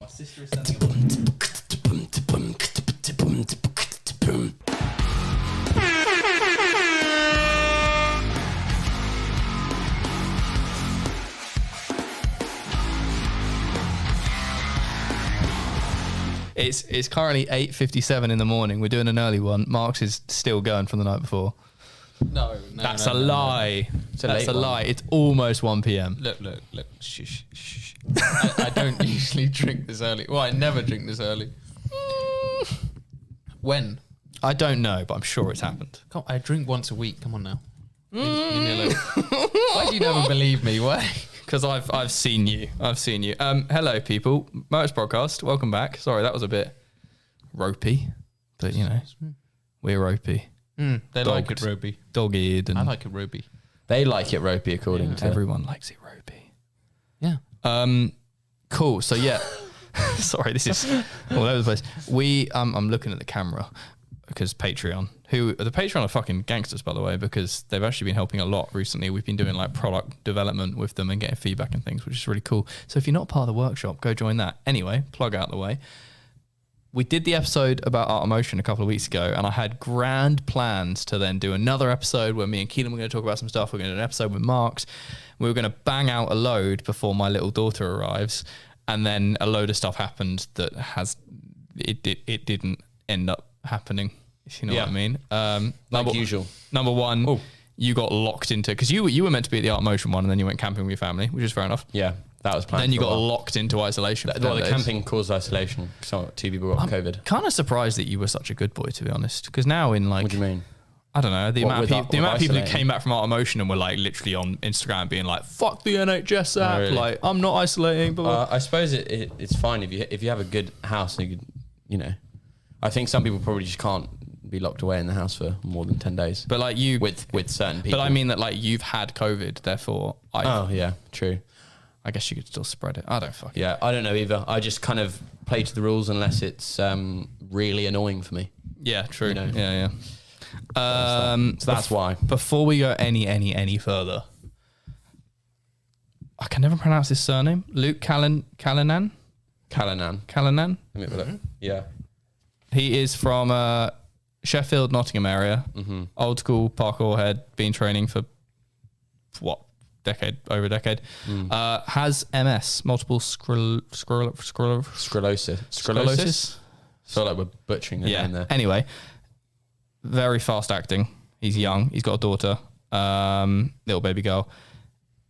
sister is sending a... It's currently 8:57 in the morning. We're doing an early one. Marx is still going from the night before. No, that's a lie. That's a lie. It's almost 1 p.m. Look. Shh. I don't usually drink this early. Well, I never drink this early. When? I don't know, but I'm sure it's happened. I drink once a week. Come on now. Why do you never believe me? Why? Because I've seen you. Hello, people. Motus podcast. Welcome back. Sorry, that was a bit ropey, but you know, we're ropey. They like it ropey. Dog-eared. I like it ropey. They like it ropey, according to everyone likes it ropey. Yeah. Cool. So yeah. Sorry, this is all over the place. I'm looking at the camera because Patreon, the Patreon are fucking gangsters, by the way, because they've actually been helping a lot recently. We've been doing like product development with them and getting feedback and things, which is really cool. So if you're not part of the workshop, go join that. Anyway, plug out the way. We did the episode about Art of Motion a couple of weeks ago, and I had grand plans to then do another episode where me and Kelan were going to talk about some stuff. We're going to do an episode with Marx. We were going to bang out a load before my little daughter arrives, and then a load of stuff happened that it didn't end up happening, if you know what I mean. Like usual. Number one, you got locked into, because you were meant to be at the Art of Motion one, and then you went camping with your family, which is fair enough. Yeah. That was planned. Then you got locked into isolation. The camping caused isolation. So 2 people got COVID. Kind of surprised that you were such a good boy, to be honest. Because now in like, what do you mean? I don't know, the amount of people who came back from Art of Motion and were like literally on Instagram being like, "Fuck the NHS app," really? Like I'm not isolating. But I suppose it's fine if you have a good house and you know. I think some people probably just can't be locked away in the house for more than 10 days. But like you with certain people. But I mean that like you've had COVID, therefore. Oh yeah, true. I guess you could still spread it. I don't fucking. Yeah, I don't know either. I just kind of play to the rules unless it's really annoying for me. Yeah, true. You know? Yeah. So that's why. Before we go any further, I can never pronounce his surname. Luke Callanan. Callanan. Let me have a look. Yeah. He is from Sheffield, Nottingham area. Mm-hmm. Old school parkour head. Been training for over a decade. Has MS, multiple sclerosis. I feel like we're butchering the name there. Anyway, very fast acting. He's young. He's got a daughter, little baby girl.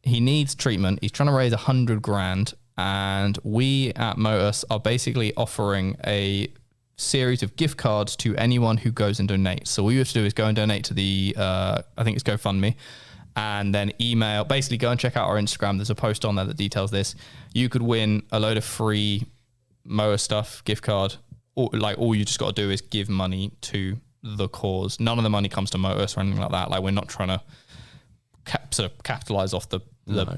He needs treatment. He's trying to raise 100 grand, and we at Motus are basically offering a series of gift cards to anyone who goes and donates. So all you have to do is go and donate to the I think it's GoFundMe. And then basically go and check out our Instagram. There's a post on there that details this. You could win a load of free Moa stuff, gift card. All you just got to do is give money to the cause. None of the money comes to Motus or anything like that. Like we're not trying to sort of capitalize off the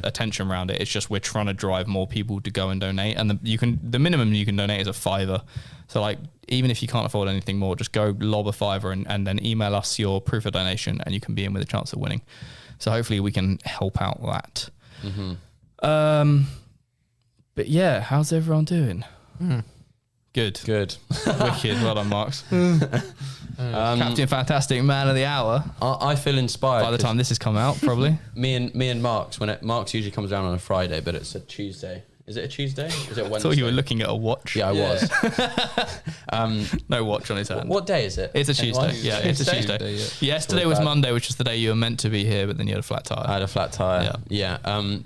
attention around it. It's just we're trying to drive more people to go and donate. And the minimum you can donate is a $5. So like even if you can't afford anything more, just go lob a $5 and then email us your proof of donation, and you can be in with a chance of winning. So hopefully we can help out that. Mm-hmm. But yeah, how's everyone doing? Good. Wicked. Well done, Marx. Captain Fantastic Man of the Hour. I feel inspired. By the time this has come out, probably. me and Marx, Marx usually comes down on a Friday, but it's a Tuesday. Is it a Tuesday? Is it Wednesday? I thought you were looking at a watch. Yeah, I was. No watch on his hand. What day is it? It's a Tuesday. Yeah, it's a Tuesday. Yesterday was Monday, which is the day you were meant to be here, but then you had a flat tire. I had a flat tire. Yeah.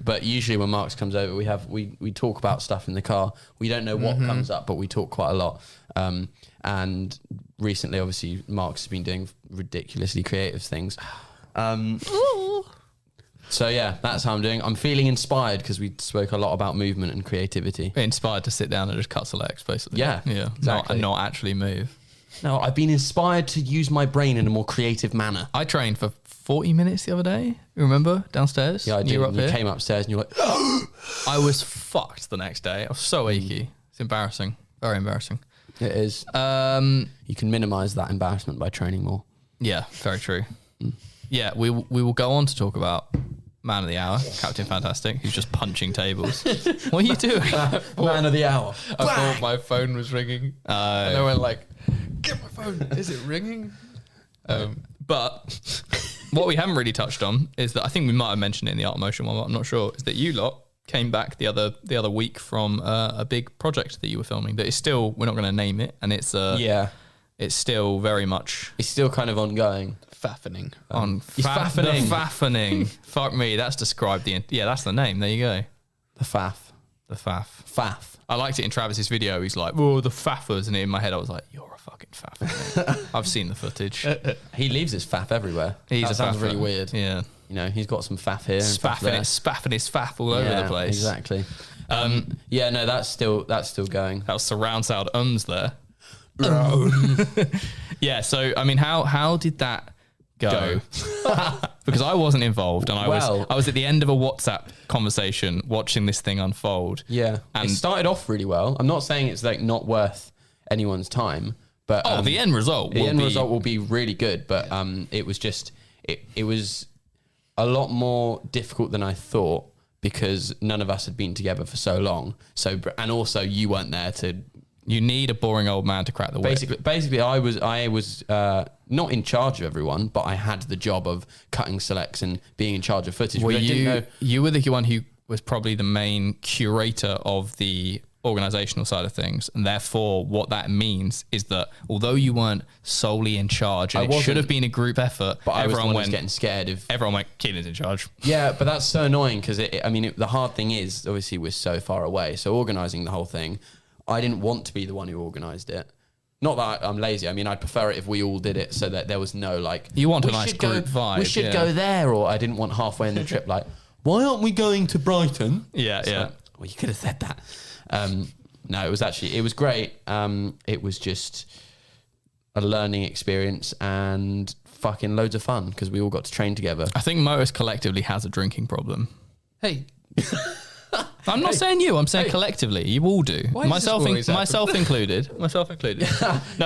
But usually when Marx comes over, we talk about stuff in the car. We don't know what comes up, but we talk quite a lot. And recently, obviously, Marx has been doing ridiculously creative things. So yeah, that's how I'm doing. I'm feeling inspired because we spoke a lot about movement and creativity. Inspired to sit down and just cut legs, basically. Yeah, exactly. Not actually move. No, I've been inspired to use my brain in a more creative manner. I trained for 40 minutes the other day. You remember? Downstairs? Yeah, I did. You came upstairs and you're like... I was fucked the next day. I was so achy. It's embarrassing. Very embarrassing. It is. You can minimise that embarrassment by training more. Yeah, very true. Yeah, we will go on to talk about man of the hour, Captain Fantastic, who's just punching tables. What are you doing? Man of the hour. I thought my phone was ringing. And I went like, get my phone. Is it ringing? But what we haven't really touched on is that I think we might have mentioned it in the Art of Motion one, but I'm not sure, is that you lot came back the other week from a big project that you were filming that is still, we're not going to name it, and it's it's still very much... It's still kind of ongoing. Faffening. The faffening. Fuck me, that's described that's the name. There you go. The faff. The faff. Faff. I liked it in Travis's video. He's like, "Whoa, the faffers," and in my head, I was like, "You're a fucking faff." mate." I've seen the footage. He leaves his faff everywhere. That sounds really weird. Yeah, you know, he's got some faff here, spaffing his faff all over the place. Exactly. Yeah, no, that's still going. That was surround sound there. Yeah. So I mean, how did that go? Because I wasn't involved, and I was at the end of a WhatsApp conversation watching this thing unfold. Yeah, and it started off really well. I'm not saying it's like not worth anyone's time, but the end result will be really good. But it was just it was a lot more difficult than I thought because none of us had been together for so long. So and also you weren't there to. You need a boring old man to crack the whip. Basically, I was not in charge of everyone, but I had the job of cutting selects and being in charge of footage. You were the one who was probably the main curator of the organizational side of things, and therefore what that means is that although you weren't solely in charge, and it should have been a group effort, but everyone was getting scared of. Everyone went, Kelan's in charge. Yeah, but that's so annoying because the hard thing is obviously we're so far away, so organising the whole thing. I didn't want to be the one who organised it. Not that I'm lazy. I mean, I'd prefer it if we all did it so that there was no like... You want a nice group vibe. We should go there. Or I didn't want halfway in the trip like, why aren't we going to Brighton? Yeah. Well, you could have said that. No, it was great. It was just a learning experience and fucking loads of fun because we all got to train together. I think Motus collectively has a drinking problem. Hey... I'm not saying you. I'm saying collectively. You all do. Myself included. No,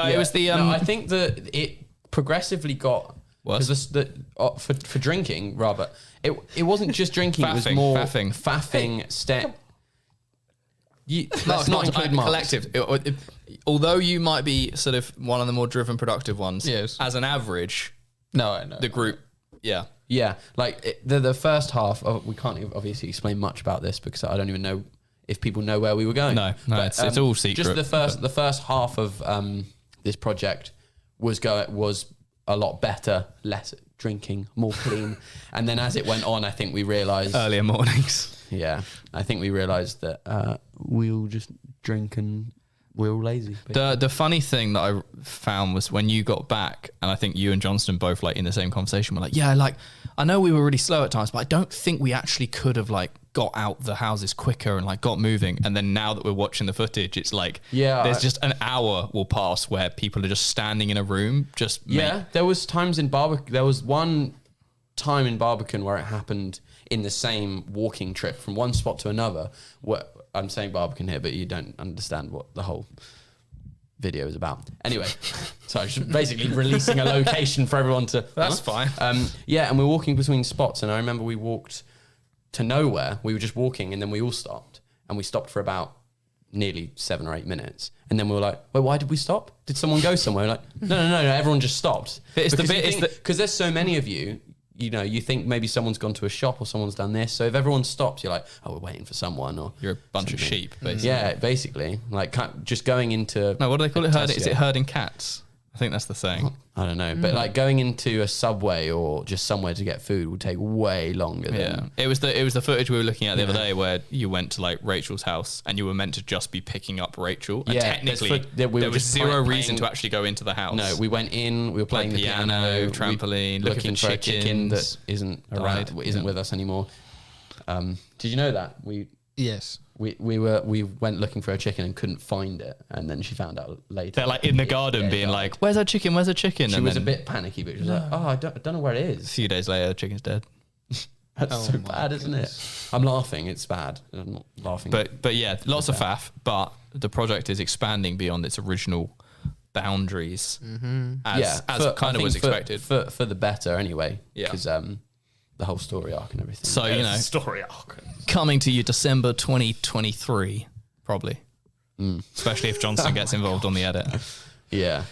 it was the. No, I think that it progressively got worse. For drinking, rather. It wasn't just drinking. It was more faffing. Step. Let's not include Marx. Collective. Although you might be sort of one of the more driven, productive ones. Yes. As an average. No, I know. The group. Yeah. Yeah, like the first half, we can't obviously explain much about this because I don't even know if people know where we were going. No, but, it's all secret. Just the first half of this project was a lot better, less drinking, more clean. And then as it went on, I think we realised... Earlier mornings. Yeah, I think we realised that we'll just drink and... We're all lazy. The funny thing that I found was when you got back, and I think you and Johnston both like in the same conversation were like, yeah, like I know we were really slow at times, but I don't think we actually could have like got out the houses quicker and like got moving. And then now that we're watching the footage, it's like there's just an hour will pass where people are just standing in a room. There was times in Barbican. There was one time in Barbican where it happened in the same walking trip from one spot to another. I'm saying Barbican here, but you don't understand what the whole video is about. Anyway, so I was basically releasing a location for everyone to... That's fine. And we're walking between spots, and I remember we walked to nowhere. We were just walking, and then we all stopped. And we stopped for about nearly 7 or 8 minutes. And then we were like, wait, why did we stop? Did someone go somewhere? Like, no, everyone just stopped. Because there's so many of you... You know, you think maybe someone's gone to a shop or someone's done this. So if everyone stops, you're like, oh, we're waiting for someone. Or you're a bunch of sheep, basically. Yeah, basically. Like just going into... No, what do they call it? Is it herding cats? I think that's the saying. I don't know. But like going into a Subway or just somewhere to get food would take way longer than... It was the footage we were looking at the other day where you went to like Rachel's house and you were meant to just be picking up Rachel. And technically, there was zero reason to actually go into the house. No, we went in, we were playing the piano, trampoline, looking for a chicken that isn't around, isn't with us anymore. Did you know that? Yes. We went looking for a chicken and couldn't find it, and then she found out later. They're like in the garden being like, "Where's our chicken? Where's our chicken?" She was a bit panicky, but she was like, "Oh, I don't know where it is." A few days later, the chicken's dead. That's so bad, isn't it? I'm laughing. It's bad. I'm not laughing. But yeah, lots of faff. But the project is expanding beyond its original boundaries, as kind of was expected for the better anyway. Yeah. Because the whole story arc and everything. So, you know, story arc. coming to you December 2023, probably. Especially if Johnston gets involved on the edit. Yeah.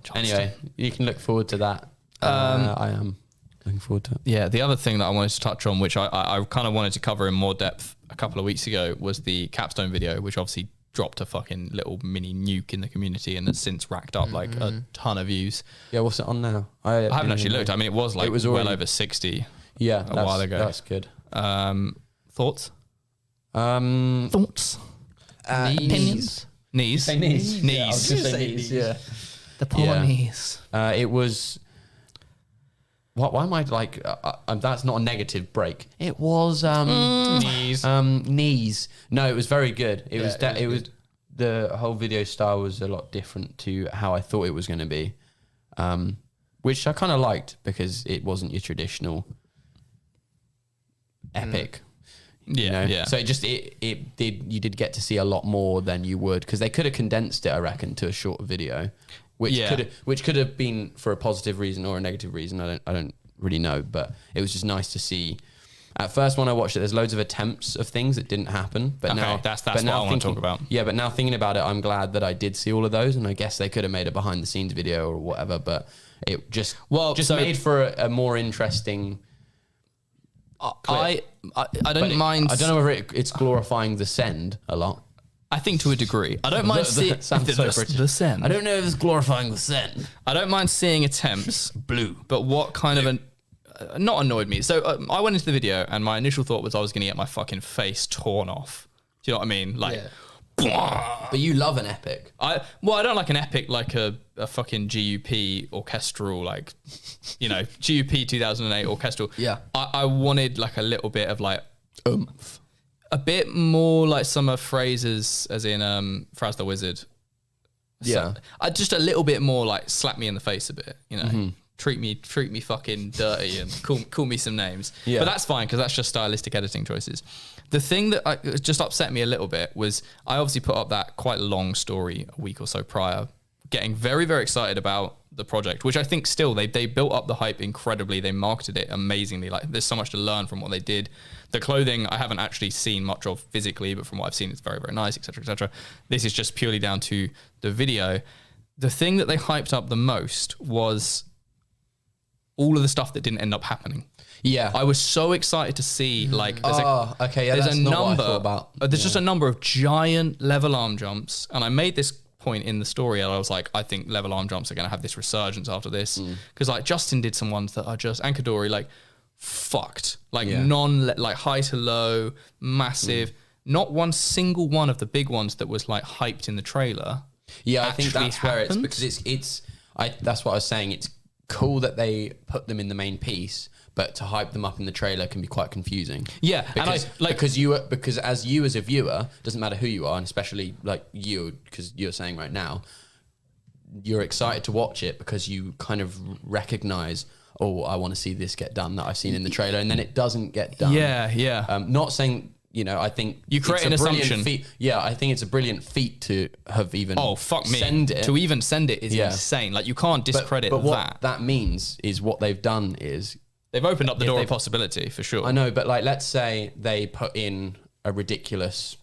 Johnston. Anyway, you can look forward to that. I am looking forward to it. Yeah, the other thing that I wanted to touch on, which I kind of wanted to cover in more depth a couple of weeks ago, was the Capstone video, which obviously dropped a fucking little mini nuke in the community and has since racked up like a ton of views. Yeah, what's it on now? I haven't actually looked. I mean, it was like already, well over 60 a while ago. That's good. Thoughts? Knees. Thoughts? Opinions? Knees? Say knees. Knees. Yeah, I was gonna say knees. Yeah. The poor Yeah. knees. It was. Why am I like? That's not a negative break. It was Knees. knees. No, it was very good. It was. it It was was. The whole video style was a lot different to how I thought it was going to be, which I kind of liked because it wasn't your traditional epic. Yeah, yeah. So you did get to see a lot more than you would, because they could have condensed it, I reckon, to a short video, which could have been for a positive reason or a negative reason. I don't really know, but it was just nice to see. At first, when I watched it, there's loads of attempts of things that didn't happen. But Okay, now that's what I want to talk about. Yeah, but now thinking about it, I'm glad that I did see all of those, and I guess they could have made a behind the scenes video or whatever, but it just made for a more interesting. I don't mind. I don't know whether it's glorifying the send a lot. I think to a degree. I don't mind seeing sounds so British. the send. I don't know if it's glorifying the send. I don't mind seeing attempts. Blue. But what kind of not annoyed me. So I went into the video and my initial thought was I was going to get my fucking face torn off. Do you know what I mean? Like, But you love an epic. I don't like an epic like a fucking GUP orchestral, like, you know, GUP 2008 orchestral. Yeah. I wanted like a little bit of like a bit more like some of Fraser's, as in Fraz the Wizard. Yeah. So, just a little bit more like slap me in the face a bit, you know. Treat me fucking dirty and call me some names. Yeah. But that's fine because that's just stylistic editing choices. The thing that just upset me a little bit was I obviously put up that quite long story a week or so prior, getting very, very excited about the project, which I think still they built up the hype incredibly. They marketed it amazingly. Like there's so much to learn from what they did. The clothing I haven't actually seen much of physically, but from what I've seen, it's very, very nice, etc., etc. This is just purely down to the video. The thing that they hyped up the most was all of the stuff that didn't end up happening. Yeah. I was so excited to see like there's that's not what I thought about. There's just a number of giant level arm jumps, and I made this point in the story and I was like, I think level arm jumps are going to have this resurgence after this, because like Justin did some ones that are just, and Kadori, like fucked, like like high to low, massive. Not one single one of the big ones that was like hyped in the trailer. Yeah, I think actually that's where it's happened. because that's what I was saying. It's cool that they put them in the main piece, but to hype them up in the trailer can be quite confusing. Yeah, because, and I like because as a viewer, doesn't matter who you are, and especially like you, because you're saying right now, you're excited to watch it because you kind of recognize, oh, I want to see this get done that I've seen in the trailer, and then it doesn't get done. Yeah. Not saying. You know, I think you create an assumption. Yeah, I think it's a brilliant feat to have even send it. To even send it is insane. Like you can't discredit but what that. That means is what they've done is they've opened up the door of possibility for sure. I know, but like let's say they put in a ridiculous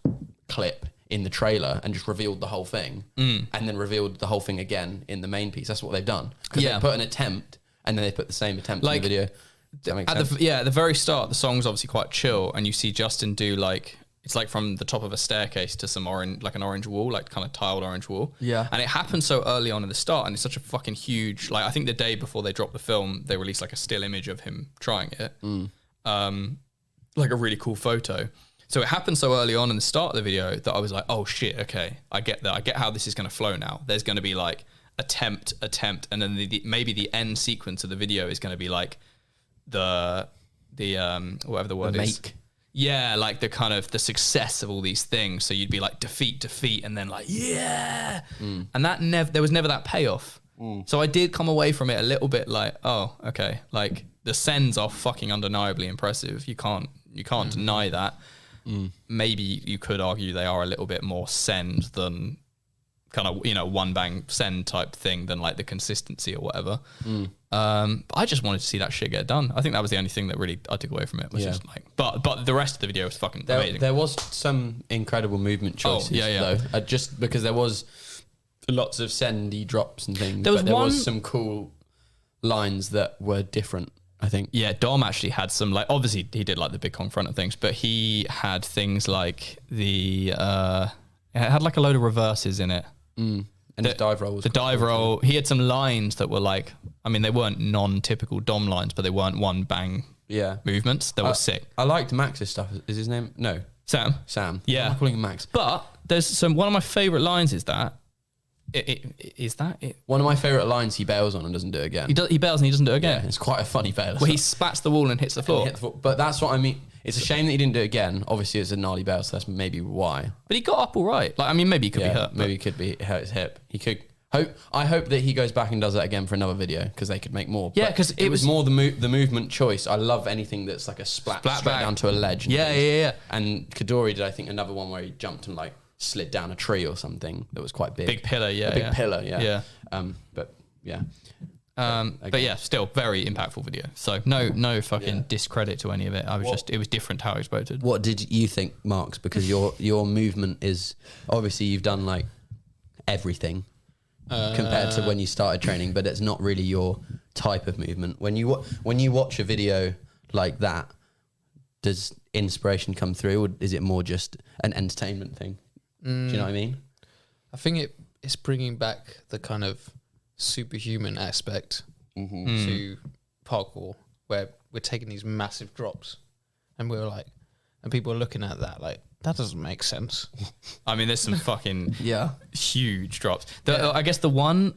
clip in the trailer and just revealed the whole thing, and then revealed the whole thing again in the main piece. That's what they've done, because they put an attempt and then they put the same attempt in the video. At the very start, the song's obviously quite chill, and you see Justin do like, it's like from the top of a staircase to some orange, like an orange wall, like kind of tiled orange wall. Yeah. And it happened so early on in the start, and it's such a fucking huge, like I think the day before they dropped the film, they released like a still image of him trying it. Like a really cool photo. So it happened so early on in the start of the video that I was like, oh shit, okay, I get that. I get how this is going to flow now. There's going to be like attempt, and then maybe the end sequence of the video is going to be like, the whatever the word is. Yeah, like the kind of the success of all these things. So you'd be like defeat, and then like and that there was never that payoff. So I did come away from it a little bit like, oh, okay, like the sends are fucking undeniably impressive. You can't deny that. Maybe you could argue they are a little bit more send than kind of, you know, one bang send type thing than like the consistency or whatever. I just wanted to see that shit get done. I think that was the only thing that really I took away from it. Was just like, but the rest of the video was fucking amazing. There was some incredible movement choices, though. Just because there was lots of sendy drops and things, there was some cool lines that were different, I think. Yeah, Dom actually had some, like, obviously he did like the big Kong front and things, but he had things like it had like a load of reverses in it. And the dive roll was the dive roll. He had some lines that were like, I mean, they weren't non-typical Dom lines, but they weren't one bang movements. They were sick. I liked Max's stuff. Is his name? No. Sam. Why Yeah. am I calling him Max? But there's one of my favorite lines is that one of my favorite lines he bails on and doesn't do it again. He bails and he doesn't do it again. Yeah, it's quite a funny bail. Well, he spats the wall and hits the floor. But that's what I mean. It's a shame that he didn't do it again. Obviously, it's a gnarly bail, so that's maybe why. But he got up all right. Like, I mean, maybe he could be hurt. Maybe he could be hurt his hip. He could. I hope that he goes back and does that again for another video because they could make more. Yeah, because it was more the movement choice. I love anything that's like a splat straight down to a ledge. Yeah. And Kadori did, I think, another one where he jumped and like slid down a tree or something that was quite big. Big pillar, yeah. A big pillar, yeah. Yeah. But yeah. But yeah, still very impactful video. So no fucking discredit to any of it. It was different how it was voted. What did you think, Marx? Because your movement is obviously you've done like everything compared to when you started training, but it's not really your type of movement. When you watch a video like that, does inspiration come through, or is it more just an entertainment thing? Do you know what I mean? I think it's bringing back the kind of superhuman aspect to parkour, where we're taking these massive drops, and people are looking at that like, that doesn't make sense. I mean, there's some fucking huge drops. I guess the one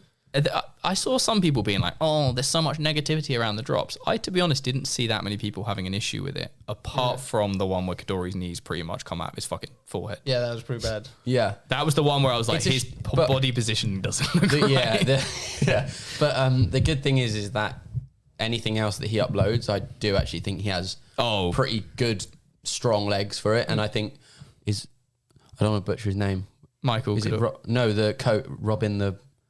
I saw some people being like, "Oh, there's so much negativity around the drops." I, to be honest, didn't see that many people having an issue with it, apart from the one where Kadori's knees pretty much come out of his fucking forehead. Yeah, that was pretty bad. Yeah, that was the one where I was like, his body position doesn't look right. But the good thing is that anything else that he uploads, I do actually think he has pretty good, strong legs for it, and I think I don't want to butcher his name. Michael. Is it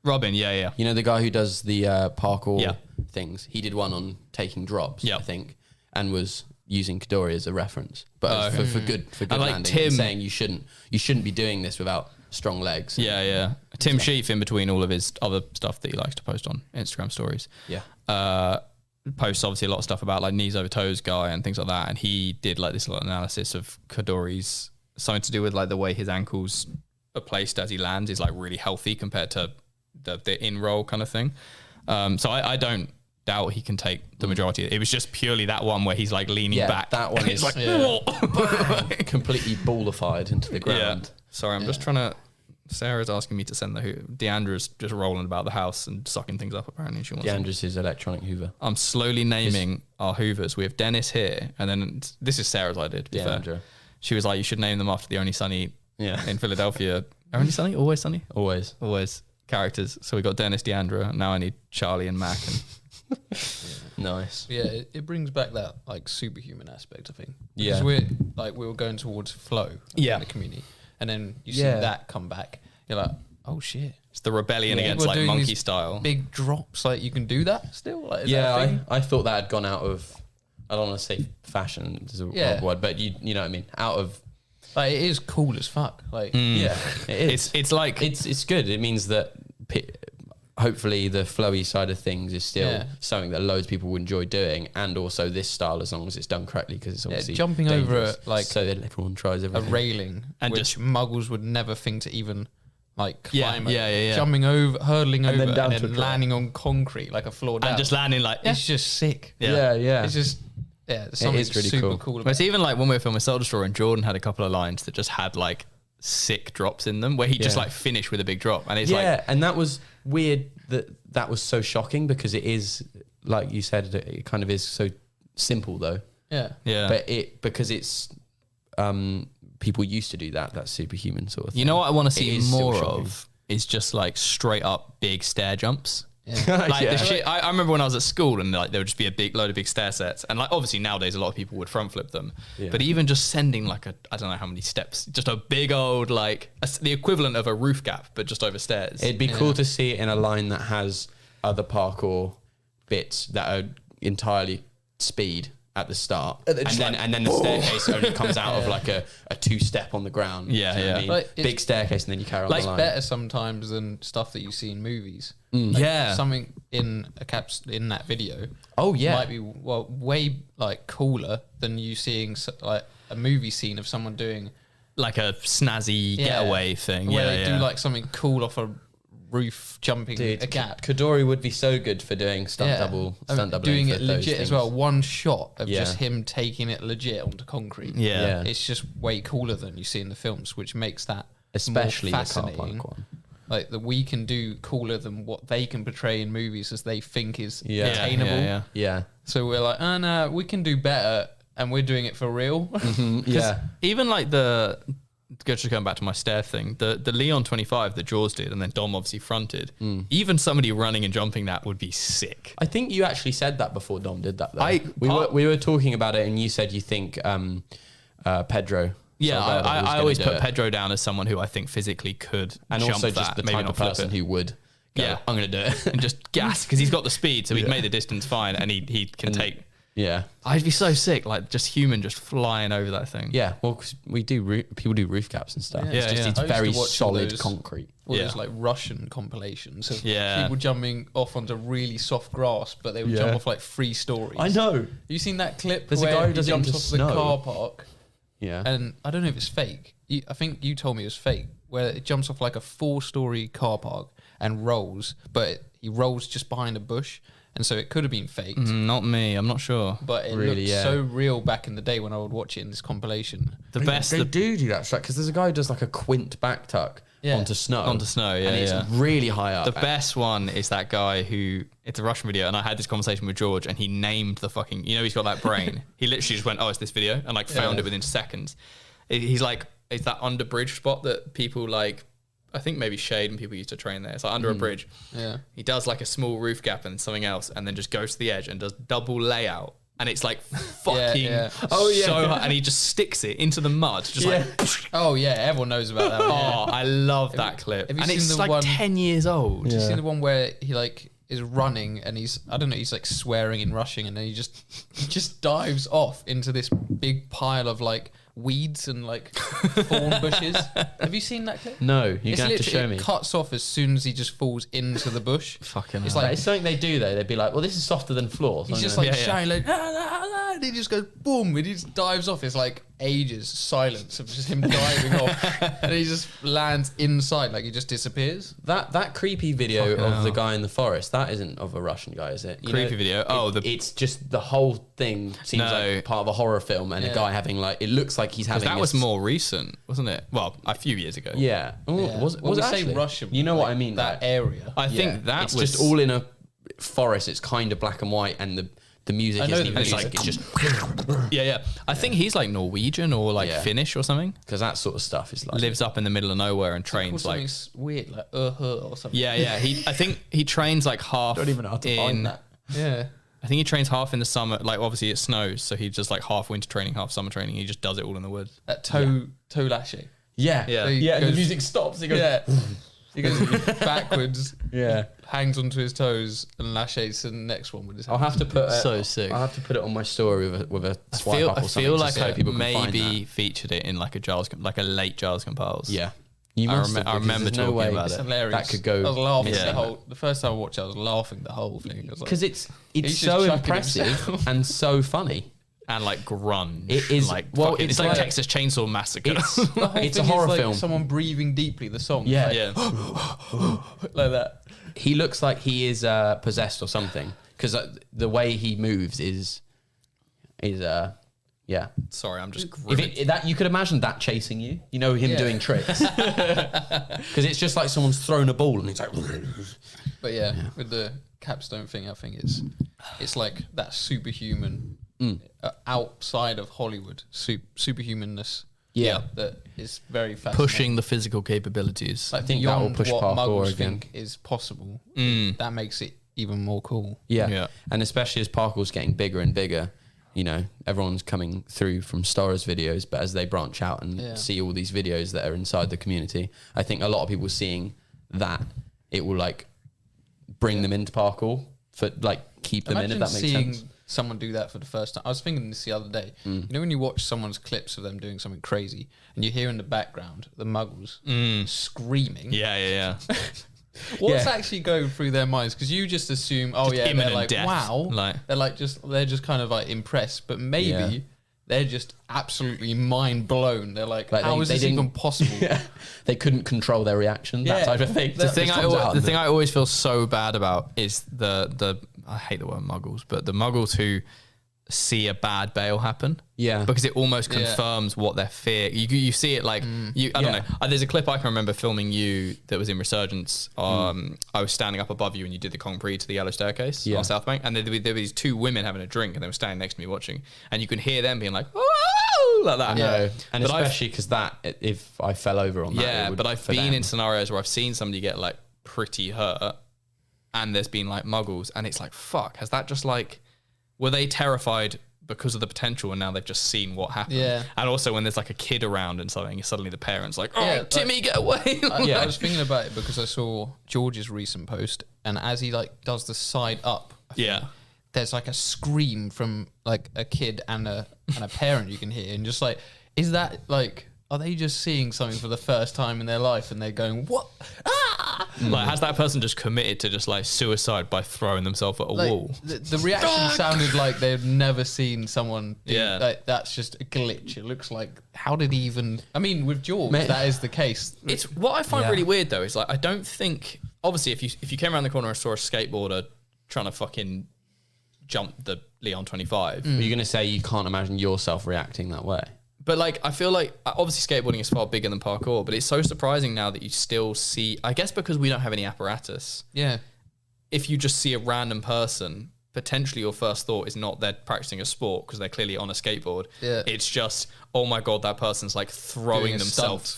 Robin, yeah. You know, the guy who does the parkour things. He did one on taking drops, I think, and was using Kadori as a reference. But for good landing, Tim saying you shouldn't be doing this without strong legs. Yeah. Tim Sheaf, in between all of his other stuff that he likes to post on Instagram stories. Yeah. Posts obviously a lot of stuff about like knees over toes guy and things like that. And he did like this little analysis of Kadori's, something to do with like the way his ankles are placed as he lands is like really healthy compared to the in roll kind of thing. So I don't doubt he can take the majority. It was just purely that one where he's like leaning back. That one is like completely ballified into the ground. Yeah. Sorry, I'm just trying to. Sarah's asking me to send Deandra's just rolling about the house and sucking things up. Apparently, she wants. Deandra's his electronic Hoover. I'm slowly naming our Hoovers. We have Dennis here, and then this is Sarah's idea. To be fair, she was like, "You should name them after the Only Sunny in Philadelphia. Only Sunny, always Sunny, always characters." So we got Dennis, Deandra. Now I need Charlie and Mac. And nice. Yeah, it brings back that like superhuman aspect, I think. Yeah, because we were going towards flow. In the community. And then you see that come back. You're like, oh shit! It's the rebellion against like monkey style. Big drops, like you can do that still. Like, I thought that had gone out of. I don't want to say fashion. It's a wrong word, but you know what I mean. Out of. Like it is cool as fuck. Like it is. It's like it's good. It means that hopefully the flowy side of things is still something that loads of people would enjoy doing, and also this style as long as it's done correctly, because it's obviously jumping over so that everyone tries everything. A railing, and which just muggles would never think to even like climb. Jumping over, hurling over, and then landing on concrete like a floor down, and just landing like it's just sick. Yeah. It's just something it is really super cool. But it's even like when we were filming Soul Destroyer, and Jordan had a couple of lines that just had like sick drops in them, where he just like finished with a big drop, and it's and that was weird that was so shocking, because it is, like you said, it kind of is so simple though. But because it's people used to do that superhuman sort of thing. You know what I want to see more of is just like straight up big stair jumps. The shit. I remember when I was at school, and like there would just be a big load of big stair sets, and like obviously nowadays a lot of people would front flip them, but even just sending like I don't know how many steps, just a big old like the equivalent of a roof gap, but just over stairs. It'd be cool to see it in a line that has other parkour bits that are entirely speed at the start, and then the staircase only comes out of like a 2-step on the ground. Yeah, Do you know what I yeah. mean? Like, Big staircase, and then you carry on the line. better sometimes than stuff that you see in movies. Yeah. Something in in that video. Oh, yeah. might be way like cooler than you seeing like a movie scene of someone doing Like a snazzy getaway thing. where Yeah, they do like something cool off a roof, jumping Dude, a gap. Kadori would be so good for doing stunt doubling doing for it those legit as things. well. One shot of Yeah. just him taking it legit onto concrete. Yeah. It's just way cooler than you see in the films, which makes that Especially more the car fascinating. park one. Like that we can do cooler than what they can portray in movies as they think is Yeah. attainable. Yeah. Yeah. So we're like, oh no, we can do better, and we're doing it for real. Yeah. Even like just going back to my stair thing, the Leon 25 that Jaws did, and then Dom obviously fronted. Even somebody running and jumping that would be sick. I think you actually said that before Dom did that, though. I- we were talking about it, and you said you think Pedro. Yeah, Salvador was I gonna always do put it. Pedro down as someone who I think physically could And jump also that, just the maybe type not of flip person it. who would go, Yeah. I'm going to do it. and just gas because he's got the speed, so he'd made the distance fine, and he can take. Yeah. I'd be so sick, like just human, just flying over that thing. Yeah, well, 'cause people do roof gaps and stuff. Yeah. It's Yeah, just yeah. it's I used to very watch all solid those- concrete. All Yeah. those like Russian compilations of Yeah. people jumping off onto really soft grass, but they would Yeah. jump off like 3 stories. I know. You seen that clip There's a where guy who he does it jumps into off snow. the car park, Yeah. and I don't know if it's fake. I think you told me it was fake, where it jumps off like a 4-story car park and rolls, but he rolls just behind a bush, and so it could have been faked. Not me. I'm not sure. But it Really, looked yeah. so real back in the day when I would watch it in this compilation. The best. They do that track because there's a guy who does like a quint back tuck Yeah. onto snow. Onto snow, yeah, And it's yeah. really high up. The best one is that guy who, it's a Russian video, and I had this conversation with George, and he named the fucking, he's got that brain. He literally just went, oh, it's this video, and like found it within seconds. He's like, it's that under bridge spot that people like, I think maybe Shade and people used to train there. It's like under a bridge. Yeah. He does like a small roof gap and something else, and then just goes to the edge and does double layout. And it's like fucking yeah. so hard. And he just sticks it into the mud. Just like, Oh yeah, everyone knows about that one. oh, I love that clip. have you And seen it's the like one- 10 years old. Did you see the one where he like is running and he's like swearing and rushing, and then he just dives off into this big pile of like weeds and like thorn bushes? Have you seen that clip? No, you're It's going to have to literally- show me. It cuts off as soon as he just falls into the bush. Fucking It's hell. But like it's something they do though. They'd be like, well, this is softer than floor. So he's I'm just gonna- like Yeah, yeah. shouting like, "Ah, ah, ah," and he just goes boom, and he just dives off. It's like ages silence of just him diving off, and he just lands inside, like he just disappears. that creepy video Fucking of hell. the guy in the forest, that isn't of a Russian guy, is it? You Creepy video? Oh, it's just the whole thing seems No. like part of a horror film, and a Yeah. guy having like, it looks like he's having. That was this- more recent, wasn't it? Well, a few years ago. Yeah. Oh, Yeah. Was it? Well, Was we it say actually? Russian, You know but, what like, I mean? that like, area. I think yeah. that it's was just all in a forest. It's kind of black and white, and the music I know isn't the even music. like it's just Yeah, yeah. I think he's like Norwegian or like Yeah. Finnish or something. because that sort of stuff is like Lives up in the middle of nowhere and Called trains like. something weird, like or something. Yeah, yeah. I think he trains like half. Don't even know how to find that. Yeah. I think he trains half in the summer. Like obviously it snows, so he just like half winter training, half summer training. He just does it all in the woods. That toe lashing. yeah, Yeah. So he yeah. And the goes- music stops. It goes, Yeah. He goes backwards, yeah. hangs onto his toes, and lashes to the next one with his I'll hands. have to put So sick. I'll have to put it on my story with a swipe up I or something feel to like so I people can find maybe that. featured it in like a late Giles compiles. Yeah, you I must. rem- have, I because remember there's no talking way about It's it. hilarious. That could go I was laughing Yeah. the first time I watched it, I was laughing the whole thing. I was like, because it's He's so just chucking impressive himself. and so funny. And like grunge. It is- like well, fucking- it's it's like like- Texas Chainsaw Massacre. It's the whole it's a thing is horror like film. Someone breathing deeply. The song. Yeah. Like, yeah. like that. He looks like he is possessed or something because the way he moves is yeah. Sorry, I'm just If grinning. that you could imagine that chasing you, him Yeah. doing tricks because it's just like someone's thrown a ball and he's like, But yeah, with the Capstone thing, I think it's like that superhuman outside of Hollywood superhumanness. Yeah. that is very fascinating. Pushing the physical capabilities. like think that will beyond push what parkour muggles again. think is possible. That makes it even more cool. yeah. Yeah. And especially as parkour's getting bigger and bigger, everyone's coming through from Stars videos, but as they branch out and see all these videos that are inside the community, I think a lot of people seeing that it will like bring them into parkour for like keep them in, if that makes sense. Someone do that for the first time. I was thinking this the other day. You know, when you watch someone's clips of them doing something crazy and you hear in the background the muggles screaming. Yeah. What's actually going through their minds? Because you just assume, they're like, death. wow. Like, they're just kind of like impressed. But maybe they're just absolutely mind blown. They're like, how is this even possible? They couldn't control their reaction, that type of thing. The thing I always feel so bad about is the I hate the word muggles, but the muggles who see a bad bail happen. Yeah. Because it almost confirms what their fear. You see it like I don't know. There's a clip I can remember filming you that was in Resurgence. I was standing up above you and you did the Concrete to the Yellow Staircase on South Bank, and there were these two women having a drink and they were standing next to me watching, and you can hear them being like, oh, like that. Yeah. And but especially because if I fell over on that. Yeah, but I've been in scenarios where I've seen somebody get like pretty hurt and there's been like muggles, and it's like, fuck, has that just like, were they terrified because of the potential and now they've just seen what happened? Yeah. And also when there's like a kid around and something, suddenly the parents like, Timmy, get away. I was thinking about it because I saw George's recent post, and as he like does the side up, there's like a scream from like a kid and a parent you can hear, and just like, is that like, are they just seeing something for the first time in their life and they're going, what? Like, has that person just committed to just like suicide by throwing themselves at a wall? The reaction sounded like they've never seen someone do like, that's just a glitch. It looks like, how did he even, I mean, with George, that is the case. It's what I find really weird though, is like, I don't think, obviously if you came around the corner and saw a skateboarder trying to fucking jump the Leon 25. You're going to say you can't imagine yourself reacting that way. But like, I feel like obviously skateboarding is far bigger than parkour, but it's so surprising now that you still see, I guess because we don't have any apparatus. Yeah. If you just see a random person, potentially your first thought is not they're practicing a sport because they're clearly on a skateboard. Yeah. It's just, oh my God, that person's like throwing themselves.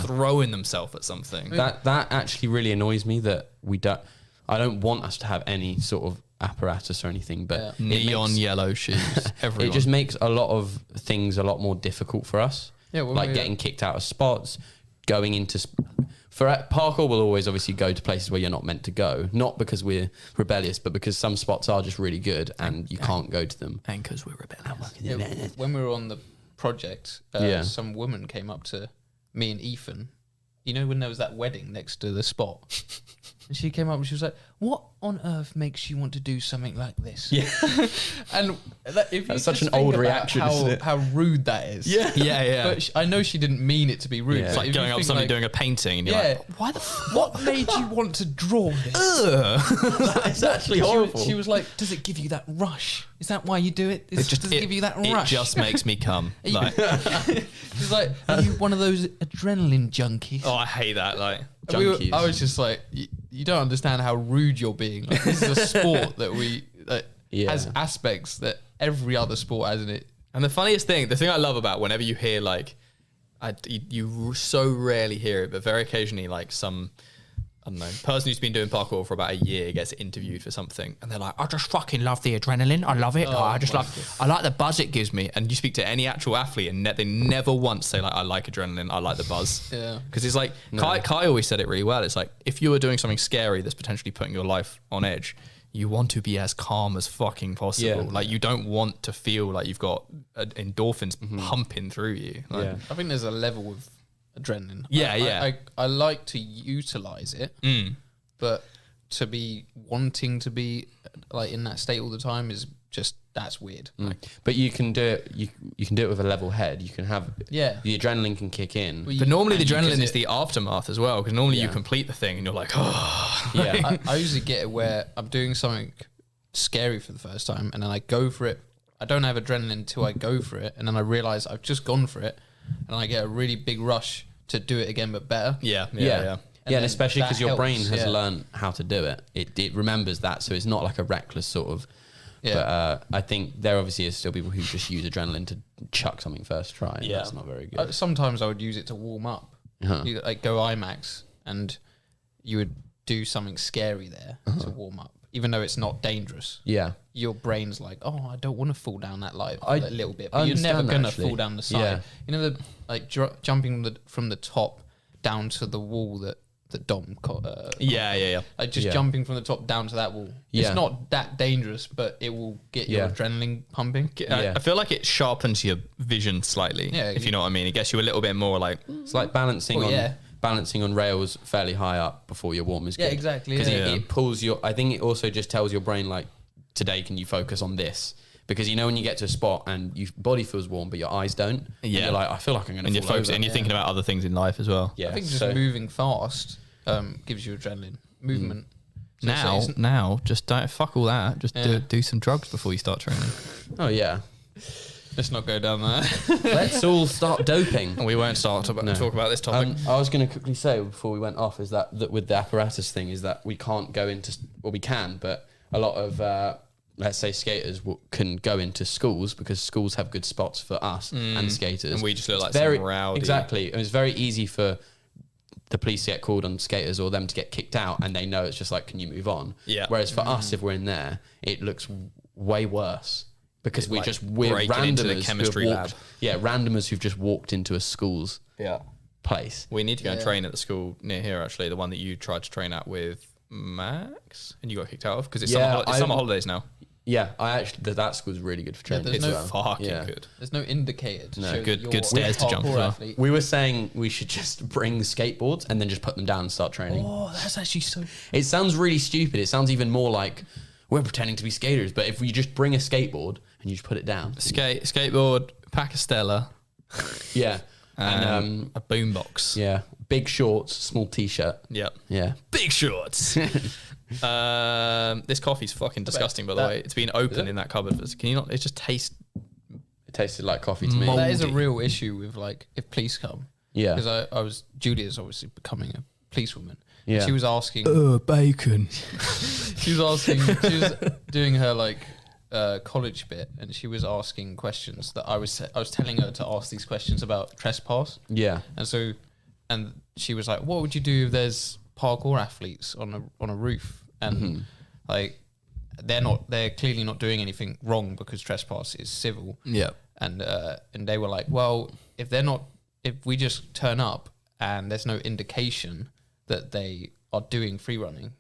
Throwing themselves at something. That actually really annoys me that I don't want us to have any sort of apparatus or anything, but neon yellow shoes. It just makes a lot of things a lot more difficult for us. Yeah, like getting kicked out of spots, going into for parkour, we'll always obviously go to places where you're not meant to go, not because we're rebellious, but because some spots are just really good and you can't go to them. And because we're rebellious. When we were on the project, some woman came up to me and Ethan. You know, when there was that wedding next to the spot. And she came up and she was like, what on earth makes you want to do something like this? Yeah. And if you that's such an old reaction, how rude that is. Yeah. But I know she didn't mean it to be rude. Yeah. It's like going up to somebody doing a painting and you're like, why the what made you want to draw this? It's actually horrible. She was like, does it give you that rush? Is that why you do it? Does it give you that rush? It just makes me come. She's like, are you one of those adrenaline junkies? Oh, I hate that. Like, junkies. I was just like, you don't understand how rude you're being. Like, this is a sport that has aspects that every other sport has in it. And the thing I love about whenever you hear like, you so rarely hear it, but very occasionally like some, I don't know, person who's been doing parkour for about a year gets interviewed for something and they're like, I just fucking love the adrenaline. I love it. I like the buzz it gives me. And you speak to any actual athlete and they never once say like, I like adrenaline. I like the buzz. Yeah. Because it's like, Kai always said it really well. It's like, if you were doing something scary that's potentially putting your life on edge, you want to be as calm as fucking possible. Yeah. Like you don't want to feel like you've got endorphins pumping through you. Like, I think there's a level of adrenaline. I like to utilize it, but to be wanting to be like in that state all the time is just, that's weird. But you can do it. You can do it with a level head. You can have the adrenaline can kick in. But normally the adrenaline is the aftermath as well, because normally you complete the thing and you're like, oh. Yeah, I usually get it where I'm doing something scary for the first time and then I go for it. I don't have adrenaline until I go for it, and then I realize I've just gone for it, and I get a really big rush to do it again, but better. Yeah, and especially because your brain has learned how to do it. It remembers that, so it's not like a reckless sort of. Yeah. But I think there obviously is still people who just use adrenaline to chuck something first try. And that's not very good. Sometimes I would use it to warm up. You like go IMAX and you would do something scary there to warm up, even though it's not dangerous. Yeah, your brain's like, oh, I don't want to fall down that a little bit, but you're never gonna fall down the side. You know, jumping from the top down to the wall that Yeah. Like just jumping from the top down to that wall. Yeah. It's not that dangerous, but it will get your adrenaline pumping. I feel like it sharpens your vision slightly. Yeah, if you know what I mean. It gets you a little bit more like. It's like balancing on rails fairly high up before your warm is good. Yeah, exactly. Because it pulls your. I think it also just tells your brain like, today can you focus on this? Because you know when you get to a spot and your body feels warm but your eyes don't. Yeah. And you're like, I feel like I'm going to fall over. And you're thinking about other things in life as well. Yeah. I think just moving fast gives you adrenaline. Movement. So now, just don't fuck all that. Just do some drugs before you start training. Oh yeah. Let's not go down there. Let's all start doping. And we won't talk about this topic. I was going to quickly say before we went off is that with the apparatus thing is that we can't go into, well we can, but a lot of let's say skaters can go into schools because schools have good spots for us and skaters. And we just look like some rowdy. Exactly. It was very easy for the police to get called on skaters or them to get kicked out and they know it's just like, can you move on? Yeah. Whereas for us, if we're in there, it looks way worse because we're breaking into the chemistry lab. Yeah, randomers who've just walked into a school's place. We need to go and train at the school near here, actually, the one that you tried to train at with Max and you got kicked out of because it's summer holidays now. Yeah, that school's really good for training. It's fucking good. There's no indicator to show good stairs to jump as well. We were saying we should just bring skateboards and then just put them down and start training. Oh, that's actually so... It sounds really stupid. It sounds even more like we're pretending to be skaters. But if we just bring a skateboard and you just put it down. Skateboard, pack a Stella. Yeah. And a boombox. Yeah. Big shorts, small t-shirt. Yep. Yeah. Big shorts. This coffee's fucking disgusting, by the way. It's been open in that cupboard. Can you not? It just tastes. It tasted like coffee to me. That is a real issue with like if police come. Yeah. Because Julia's obviously becoming a policewoman. Yeah. She was asking. Bacon. She was doing her like college bit, and she was asking questions that I was telling her to ask these questions about trespass. Yeah. And she was like, "What would you do if there's parkour athletes on a roof Mm-hmm. and they're clearly not doing anything wrong because trespass is civil." Yeah. And they were like, well, if we just turn up and there's no indication that they are doing free running,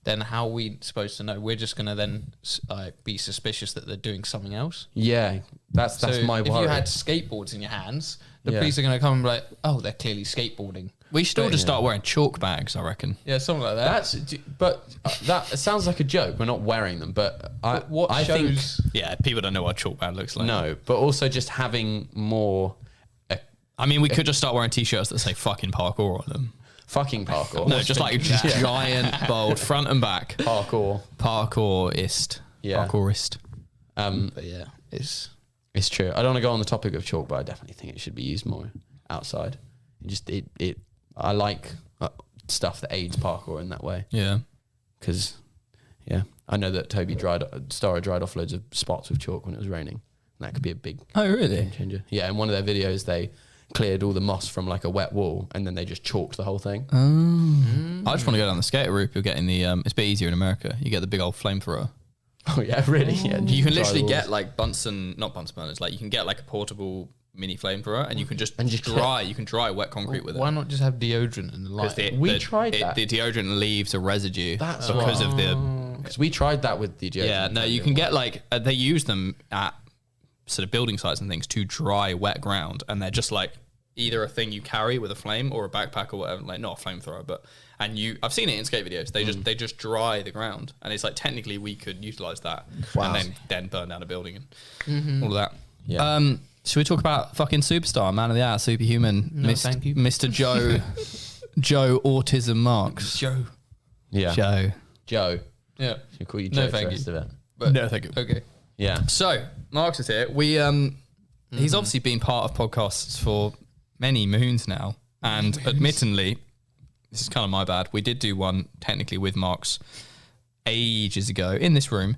then how are we supposed to know? We're just going to then be suspicious that they're doing something else. Yeah, that's my worry. If you had skateboards in your hands, the police are going to come and be like, oh, they're clearly skateboarding. We should all just start wearing chalk bags, I reckon. Yeah, something like that. That sounds like a joke. We're not wearing them, but I think people don't know what a chalk bag looks like. No, but also just having more. I mean, we could just start wearing t-shirts that say "fucking parkour" on them. Fucking parkour. No, just like giant, bold, front and back. Parkourist. Yeah. Parkourist. But yeah, it's true. I don't want to go on the topic of chalk, but I definitely think it should be used more outside. I like stuff that aids parkour in that way. Yeah. Because, I know that Stara dried off loads of spots with chalk when it was raining. And that could be a big game changer. Yeah, in one of their videos, they cleared all the moss from like a wet wall and then they just chalked the whole thing. I just want to go down the skater route. You're getting the, it's a bit easier in America. You get the big old flamethrower. Oh yeah, really? Yeah. You can literally get like not Bunsen burners. Like you can get like a portable mini flamethrower and you can just dry wet concrete with it. Why not just have deodorant in the light? We tried that. The deodorant leaves a residue because we tried that with the deodorant. Yeah, no, you can get like, they use them at sort of building sites and things to dry wet ground, and they're just like either a thing you carry with a flame or a backpack or whatever, like not a flamethrower, but I've seen it in skate videos. They just dry the ground, and it's like technically we could utilize that and then burn down a building and all of that. Yeah. Should we talk about fucking superstar, man of the hour, superhuman, thank you. Mr. Joe Autism Marx? Joe. Yeah. Joe. Yeah. Should call you Joe. No, thank you. Of it. But, no, thank you. Okay. Yeah. So Marx is here. He's obviously been part of podcasts for many moons now, and admittedly, this is kind of my bad. We did do one technically with Marx ages ago in this room.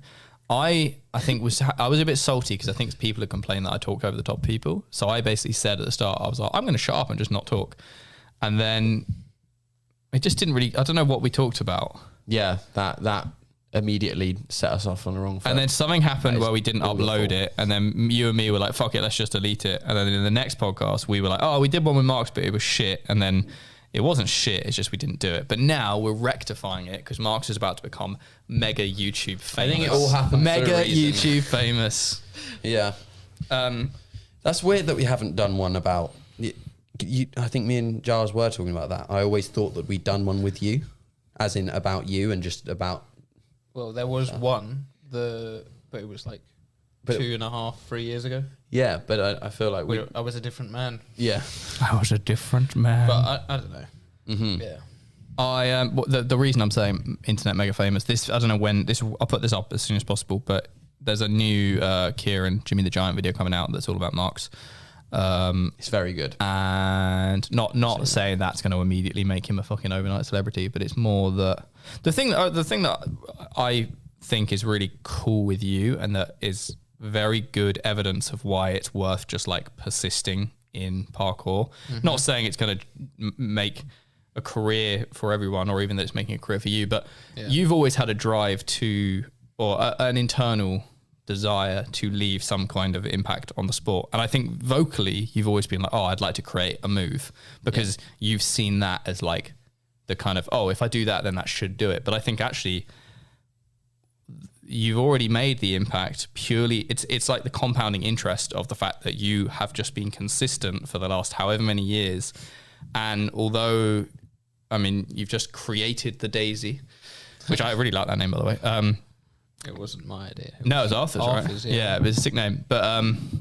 I think I was a bit salty because I think people had complained that I talked over the top people. So I basically said at the start, I was like, I'm going to shut up and just not talk. And then it just didn't really, I don't know what we talked about. Yeah, that immediately set us off on the wrong foot. And then something happened where we didn't upload it. And then you and me were like, fuck it, let's just delete it. And then in the next podcast, we were like, oh, we did one with Marx, but it was shit. And then it wasn't shit. It's just we didn't do it. But now we're rectifying it because Marx is about to become mega YouTube famous. I think it all happened mega for a reason. YouTube famous. Yeah. That's weird that we haven't done one about. I think me and Giles were talking about that. I always thought that we'd done one with you, as in about you and just about. Well, there was one, but it was like 2.5, 3 years ago. Yeah, but I feel like I was a different man. Yeah. I was a different man. But I don't know. Mm-hmm. Yeah. The reason I'm saying internet mega famous. This I don't know when this. I'll put this up as soon as possible. But there's a new Kieran Jimmy the Giant video coming out that's all about Marx. It's very good. And not saying that's going to immediately make him a fucking overnight celebrity, but it's more that the thing that I think is really cool with you, and that is very good evidence of why it's worth just like persisting in parkour. Not saying it's going to make a career for everyone, or even that it's making a career for you, but you've always had a drive to, or an internal desire to leave some kind of impact on the sport. And I think vocally you've always been like, oh, I'd like to create a move, because you've seen that as like the kind of, oh, if I do that, then that should do it. But I think actually you've already made the impact purely. It's like the compounding interest of the fact that you have just been consistent for the last however many years. And although, I mean, you've just created the Daisy, which I really like that name, by the way. It wasn't my idea. No, it was Arthur's, Arthur's, right? Yeah, it was a sick name. But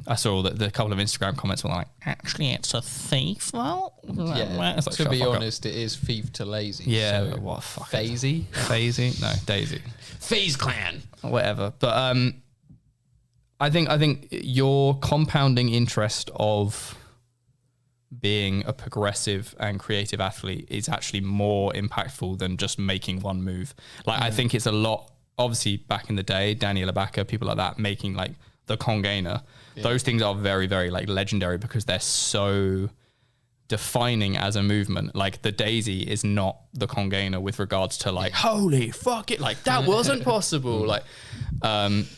I saw that the couple of Instagram comments were like, actually, it's a thief, though? Yeah, it's like, to shut be the fuck up. honest, it is thief to lazy. Yeah, so what fuck? Phasey? Phasey? No, Daisy. FaZe Clan. Whatever. But I think your compounding interest of being a progressive and creative athlete is actually more impactful than just making one move. Like, I think it's a lot. Obviously, back in the day, Daniel Abaka, people like that, making like the Congainer, those things are very, very like legendary because they're so defining as a movement. Like the Daisy is not the Congainer with regards to like, holy fuck it, like that wasn't possible. Like, and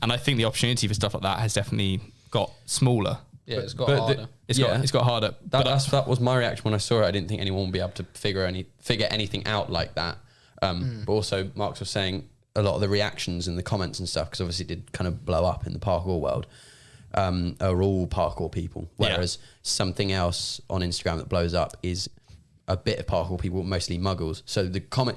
I think the opportunity for stuff like that has definitely got smaller. Yeah, it's got harder. It's got harder. That was my reaction when I saw it. I didn't think anyone would be able to figure anything out like that. But also, Marx was saying a lot of the reactions in the comments and stuff, because obviously it did kind of blow up in the parkour world, are all parkour people. Whereas something else on Instagram that blows up is a bit of parkour people, mostly muggles. So the comment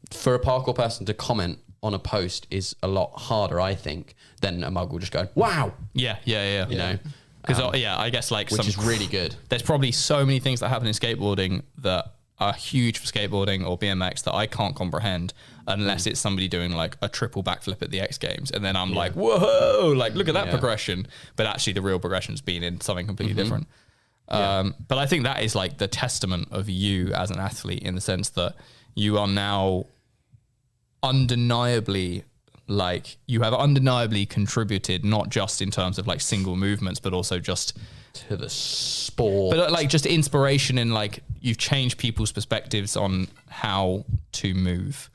for a parkour person to comment on a post is a lot harder, I think, than a muggle just going, wow. Yeah. You know? Because I guess like which is really good. There's probably so many things that happen in skateboarding that are huge for skateboarding or BMX that I can't comprehend unless it's somebody doing like a triple backflip at the X Games, and then I'm like, whoa, like look at that progression. But actually the real progression's been in something completely different. But I think that is like the testament of you as an athlete, in the sense that you are now undeniably, like you have undeniably contributed, not just in terms of like single movements, but also just to the sport. But like just inspiration, in like you've changed people's perspectives on how to move.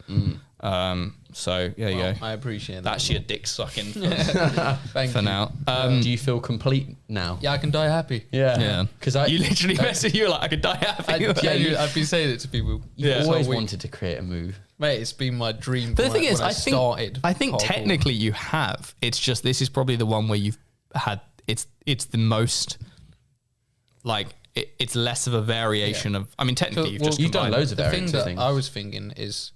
So there you go. I appreciate that. That's your dick sucking Thank for you. now. Do you feel complete now? Yeah, I can die happy. Yeah. Because You literally messaged, you were like, I could die happy. I've been saying it to people. You've always So wanted to create a move. Mate, it's been my dream. But the thing is, when I think parkour. technically you have. It's just, this is probably the one where you've had, it's the most, like, it's less of a variation of, I mean, technically you've done loads of the thing variants, that I think. I was thinking is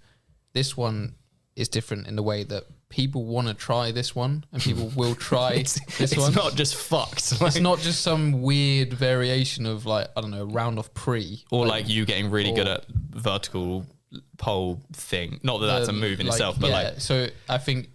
this one is different in the way that people want to try this one, and people will try this one. It's not just fucked. It's not just some weird variation of like, I don't know, round off pre. Or like you getting really good at vertical pole thing. Not that that's a move in itself, but like. So I think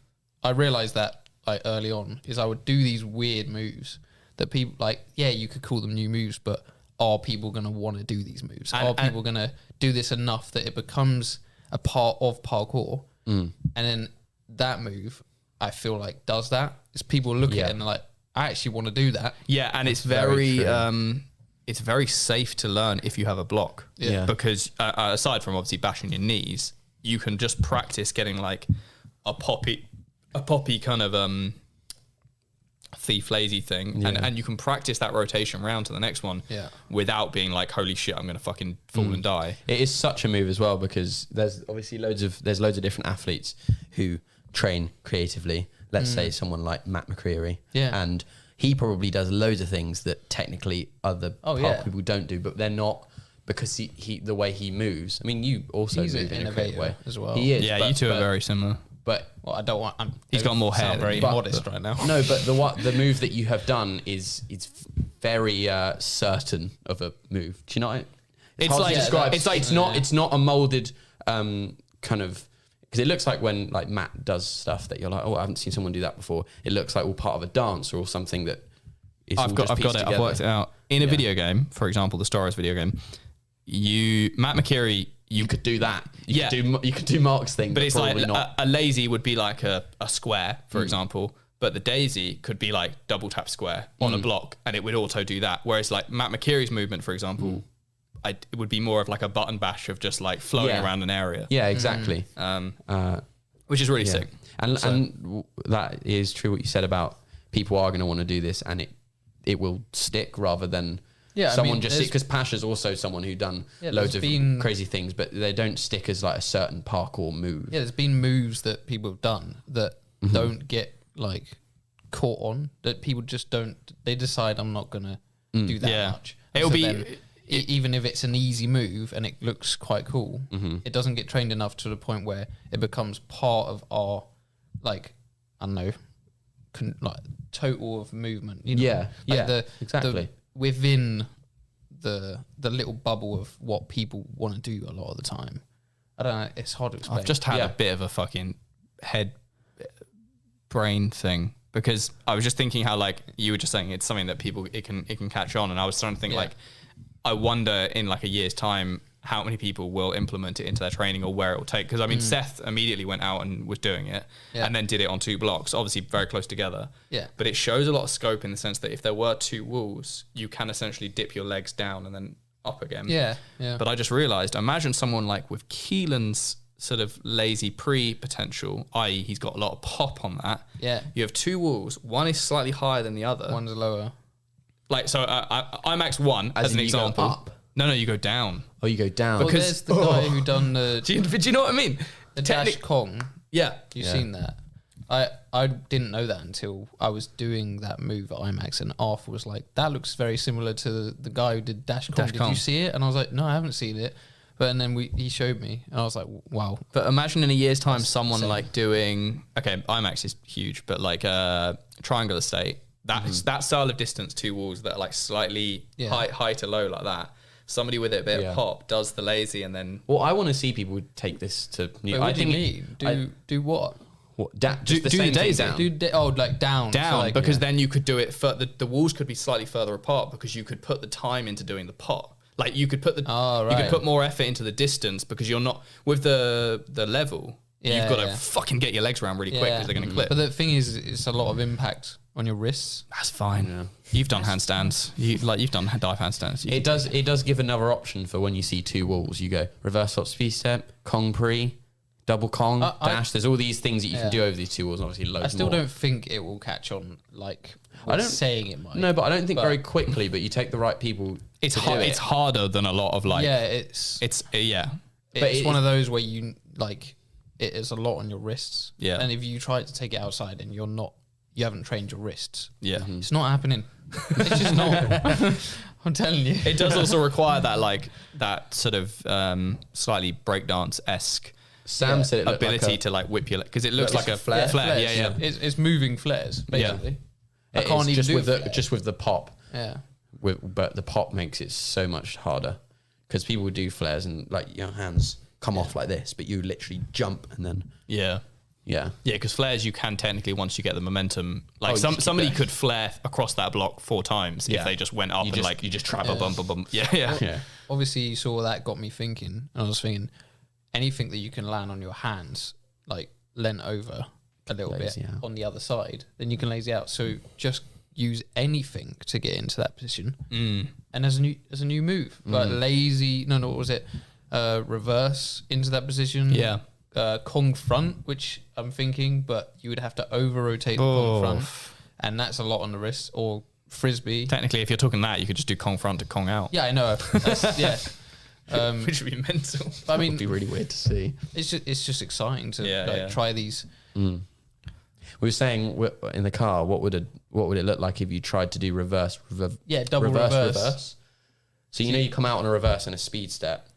I realized that like early on is I would do these weird moves that people like, you could call them new moves, but are people going to want to do these moves? Are people going to do this enough that it becomes a part of parkour? And then that move, I feel like does that. Is people look at it and they're like, I actually want to do that. Yeah, and it's it's very safe to learn if you have a block. Yeah. Because aside from obviously bashing your knees, you can just practice getting like a poppy kind of thief lazy thing, and you can practice that rotation round to the next one without being like, holy shit, I'm gonna fucking fall and die. It is such a move as well, because there's obviously loads of different athletes who train creatively. Let's say someone like Matt McCreary, and he probably does loads of things that technically other parkour people don't do, but they're not, because he the way he moves. I mean, you also He's move an in a creative way innovator as well. He is. Yeah, you two are very similar. But well, I don't want. He's got more hair. Very modest right now. no, but the move that you have done is very certain of a move. Do you know what it's hard like- to describe. it's like- It's not a molded kind of, because it looks like when like Matt does stuff that you're like, oh, I haven't seen someone do that before. It looks like all part of a dance or something that is. I've got it. Together. I've worked it out. In a video game, for example, the Star Wars video game, Matt McCreary. You could do that. Yeah. You could do Mark's thing, But it's like probably not. a lazy would be like a square, for example. But the daisy could be like double tap square on a block, and it would auto do that. Whereas like Matt McCreary's movement, for example, it would be more of like a button bash of just like floating around an area. Yeah, exactly. Which is really sick. And that is true what you said about people are going to want to do this, and it will stick rather than someone just because Pasha's also someone who done loads of crazy things, but they don't stick as like a certain parkour move. Yeah, there's been moves that people have done that don't get like caught on, that people just don't. They decide I'm not gonna do that much. It'll be. Then, even if it's an easy move and it looks quite cool, it doesn't get trained enough to the point where it becomes part of our, like, I don't know, like total of movement. You know? Exactly. Within the little bubble of what people want to do a lot of the time. I don't know. It's hard to explain. I've just had a bit of a fucking head brain thing, because I was just thinking how, like, you were just saying it's something that people it can catch on, and I was starting to think like, I wonder in like a year's time how many people will implement it into their training or where it will take. Because I mean, Seth immediately went out and was doing it and then did it on 2 blocks, obviously very close together. Yeah. But it shows a lot of scope in the sense that if there were 2 walls, you can essentially dip your legs down and then up again. Yeah. But I just realized, imagine someone like with Kelan's sort of lazy pre-potential, i.e. he's got a lot of pop on that. Yeah. You have 2 walls. One is slightly higher than the other. One's lower. Like, so IMAX 1 as an in you go example. up? No, you go down. Oh, you go down. Well, Because- there's the guy who done the Do you know what I mean? dash Kong. Yeah. You've seen that. I didn't know that until I was doing that move at IMAX, and Arthur was like, that looks very similar to the guy who did Dash Kong. Dash Did Kong. you see it? And I was like, no, I haven't seen it. But and then he showed me, and I was like, wow. But imagine in a year's time, someone insane. like doing, okay, IMAX is huge, but like triangular state, that style of distance, 2 walls that are like slightly high to low like that. Somebody with a bit of pop does the lazy and then... Well, I want to see people take this to new. Wait, what do you mean? Do what? Just the same thing down. Like down. Down, So like, because then you could do it, the walls could be slightly further apart because you could put the time into doing the pot. Like you could put you could put more effort into the distance because you're not, with the level, you've got to fucking get your legs around really quick because they're going to clip. But the thing is, it's a lot of impact on your wrists. That's fine. Yeah. You've done handstands. You've done dive handstands. It does give another option for when you see 2 walls. You go reverse hop speed step, Kong pre, double Kong, dash. There's all these things that you can do over these 2 walls, and obviously loads more. I still don't think it will catch on like saying it might. No, but I don't think very quickly, but you take the right people. It's hard. It's harder than a lot of like... Yeah, It's one of those where you like, it is a lot on your wrists. Yeah. And if you try to take it outside and you haven't trained your wrists. Yeah. It's not happening. It's just not. I'm telling you. It does also require that sort of slightly breakdance-esque Sam said it looked ability like to like whip your leg, because it looks like a flare. flare. Flares, Yeah. It's moving flares, basically. I It can't is even just do with it. just with the pop. Yeah. But the pop makes it so much harder because people would do flares and like your hands come off like this, but you literally jump and then Yeah. Because flares you can technically, once you get the momentum, like somebody could flare across that block 4 times if they just went up you just trap a bump. Yeah. Obviously, you saw that got me thinking, and I was thinking, anything that you can land on your hands, like leant over a little bit on the other side, then you can lazy out. So just use anything to get into that position, and as a new move, like lazy. No, what was it? Reverse into that position. Yeah. Kong front, which I'm thinking, but you would have to over rotate the Kong front, and that's a lot on the wrist. Or frisbee. Technically, if you're talking that, you could just do Kong front to Kong out. Yeah, I know. Yeah. Which would be mental. I mean, It would be really weird to see. it's just exciting to try these. We were saying in the car, what would it look like if you tried to do double reverse. So you come out on a reverse and a speed step.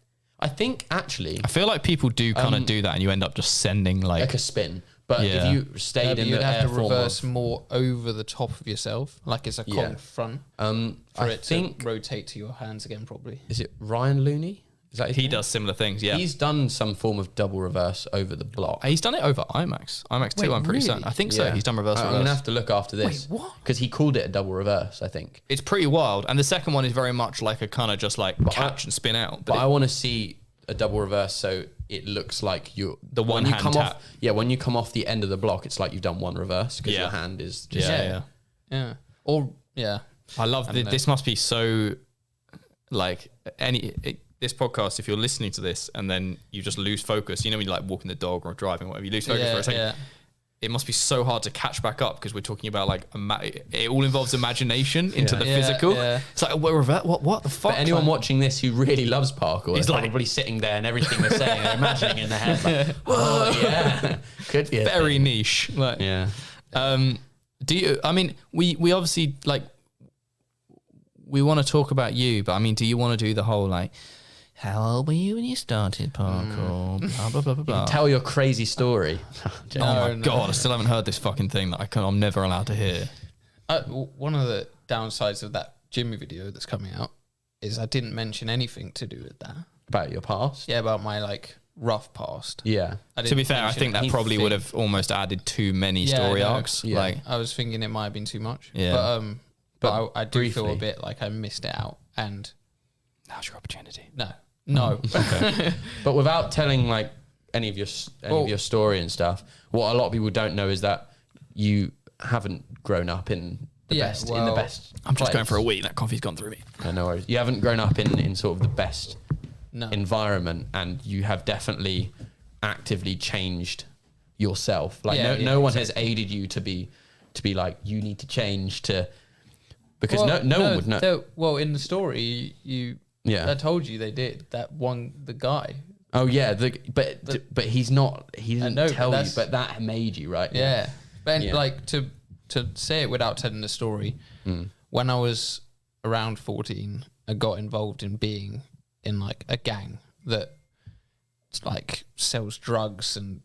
I think actually, I feel like people do kind of do that, and you end up just sending like a spin. But if you stayed in you'd the have air to form reverse more over the top of yourself, like it's a Kong front, for it to rotate to your hands again. Probably. Is it Ryan Looney? Is that his name? does similar things. Yeah, He's done some form of double reverse over the block. he's done it over IMAX 2. I'm pretty certain. I think so. Yeah. He's done reverse. I'm gonna have to look after this. Wait, what? Because he called it a double reverse, I think. It's pretty wild, and the second one is very much like a kind of just like catch and spin out. But I want to see a double reverse so it looks like you're The one when you hand come tap. off. Yeah, when you come off the end of the block, it's like you've done one reverse because your hand is just Yeah. Or I love this. Must be so like this podcast. If you're listening to this and then you just lose focus, you know when you're like walking the dog or driving, or whatever, you lose focus for a second. Yeah. It must be so hard to catch back up because we're talking about like it all involves imagination into the physical. Yeah. It's like what the fuck? But anyone watching this who really loves parkour, He's is like- probably sitting there and everything they're saying, they're imagining in their head, like, oh yeah, could be a very thing. niche. Like, Yeah. do you? I mean, we obviously like we want to talk about you, but I mean, do you want to do the whole like? How old were you when you started parkour? Blah blah blah blah blah. Tell your crazy story. Oh my god! I still haven't heard this fucking thing that I'm never allowed to hear. One of the downsides of that Jimmy video that's coming out is I didn't mention anything to do with that. About your past? Yeah, about my like rough past. Yeah. To be fair, I think that probably would have almost added too many story arcs. Yeah. Like, I was thinking it might have been too much. Yeah. But I do feel briefly. a bit like I missed it out. And now's your opportunity. no. But without telling like any of your story and stuff, what a lot of people don't know is that you haven't grown up in the best. I'm just place. going for a week. That coffee's gone through me. No worries. You haven't grown up in sort of the best No. environment, and you have definitely actively changed yourself. Like Yeah, no one has aided you to be like you need to change to because no one would know. Well, in the story, I told you they did that the guy. Oh yeah, but he's not. He didn't know, tell but you, but that made you right. Yeah. But Yeah. like to say it without telling the story, when I was around 14, I got involved in being in like a gang that like sells drugs and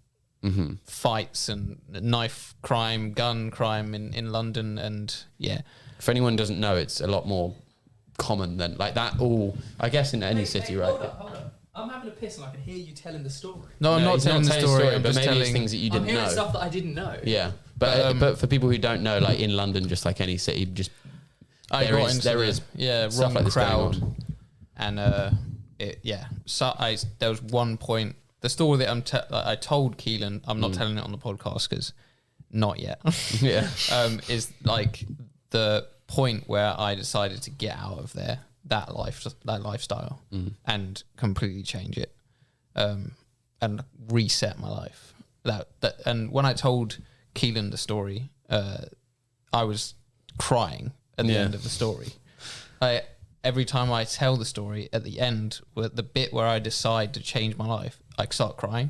fights and knife crime, gun crime in London. And yeah. For anyone who doesn't know, it's a lot more common than like that. All I guess in any city, right? Hold up. I'm having a piss and I can hear you telling the story. No, I'm not he's telling the story. I'm but just maybe it's telling things that you didn't know. stuff that I didn't know. Yeah, but for people who don't know, like in London, just like any city, just there is stuff wrong like this going crowd, on. and So there was one point. The story that I told Kelan, I'm not telling it on the podcast because not yet. Yeah. Is like the point where I decided to get out of that lifestyle and completely change it, and reset my life. And when I told Kelan the story, I was crying at the end of the story. Every time I tell the story, at the end, the bit where I decide to change my life, I start crying.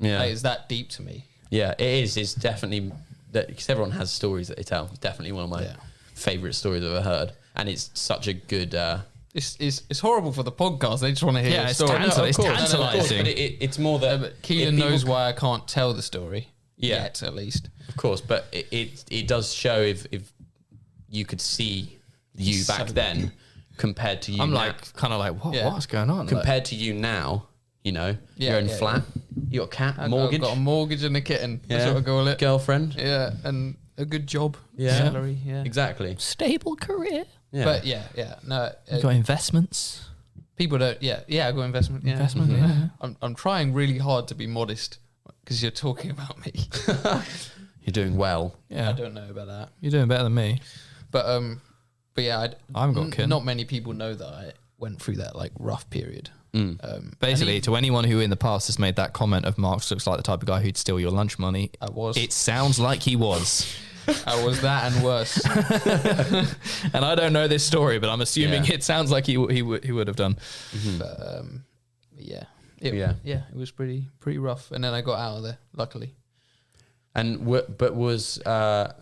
Yeah. It's that deep to me. Yeah, it is. It's definitely that because everyone has stories that they tell. It's definitely one of my favorite stories I've ever heard, and it's such a good. It's horrible for the podcast. They just want to hear Yeah, the it's story. tantalising. But it's more that But Kelan knows why I can't tell the story. Yeah. Yet, at least. Of course, but it does show if you could see you back then compared to you. I'm now. like kind of like what's going on? Compared to you now. You know, your own flat. You got a cat, mortgage, I've got a mortgage and a kitten. That's Yeah. what I call it. girlfriend. Yeah, and a good job. Yeah. Salary. Yeah. Exactly. Stable career. Yeah. But no. You got investments. People don't. Yeah. I got investment. Yeah. Investment, yeah. I'm trying really hard to be modest because you're talking about me. You're doing well. Yeah, I don't know about that. you're doing better than me. But yeah, I haven't got a kid. Not many people know that I went through that like rough period. Basically, to anyone who in the past has made that comment of Marx looks like the type of guy who'd steal your lunch money, I was. It sounds like he was. I was that and worse. And I don't know this story, but I'm assuming it sounds like he would have done. But it was pretty rough. And then I got out of there, luckily. And but was not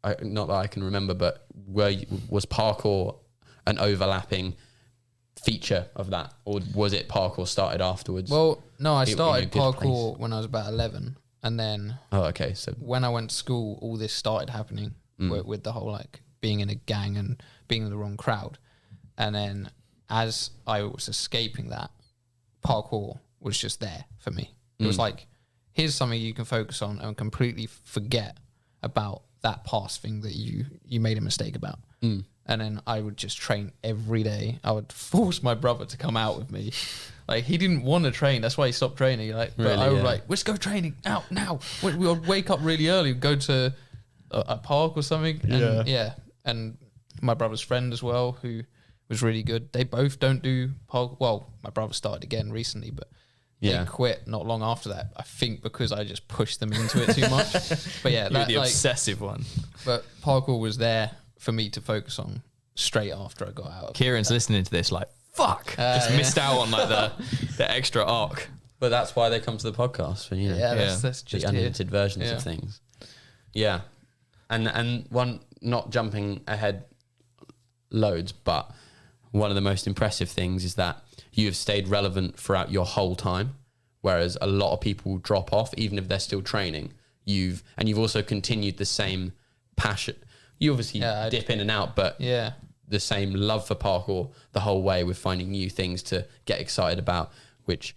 that I can remember, but was parkour an overlapping feature of that, or was it parkour started afterwards? Well, no, I started place? parkour when I was about 11, and then so when I went to school, all this started happening with the whole like being in a gang and being in the wrong crowd. And then as I was escaping that, parkour was just there for me. It was like, here's something you can focus on and completely forget about that past thing that you made a mistake about. And then I would just train every day. I would force my brother to come out with me. Like, he didn't want to train. That's why he stopped training. Like, but I would like, let's go training now. We would wake up really early, go to a park or something. And, and my brother's friend as well, who was really good. They both don't do park. Well, my brother started again recently, but they quit not long after that. I think because I just pushed them into it too much. But yeah, you're the obsessive one. But parkour was there for me to focus on straight after I got out. Kieran's listening to this like, fuck, just missed out on like the extra arc. But that's why they come to the podcast, for that's just the unedited versions of things. Yeah, and one, not jumping ahead loads, but one of the most impressive things is that you have stayed relevant throughout your whole time, whereas a lot of people drop off even if they're still training. You've also continued the same passion. You obviously dip in and out, but the same love for parkour the whole way, with finding new things to get excited about, which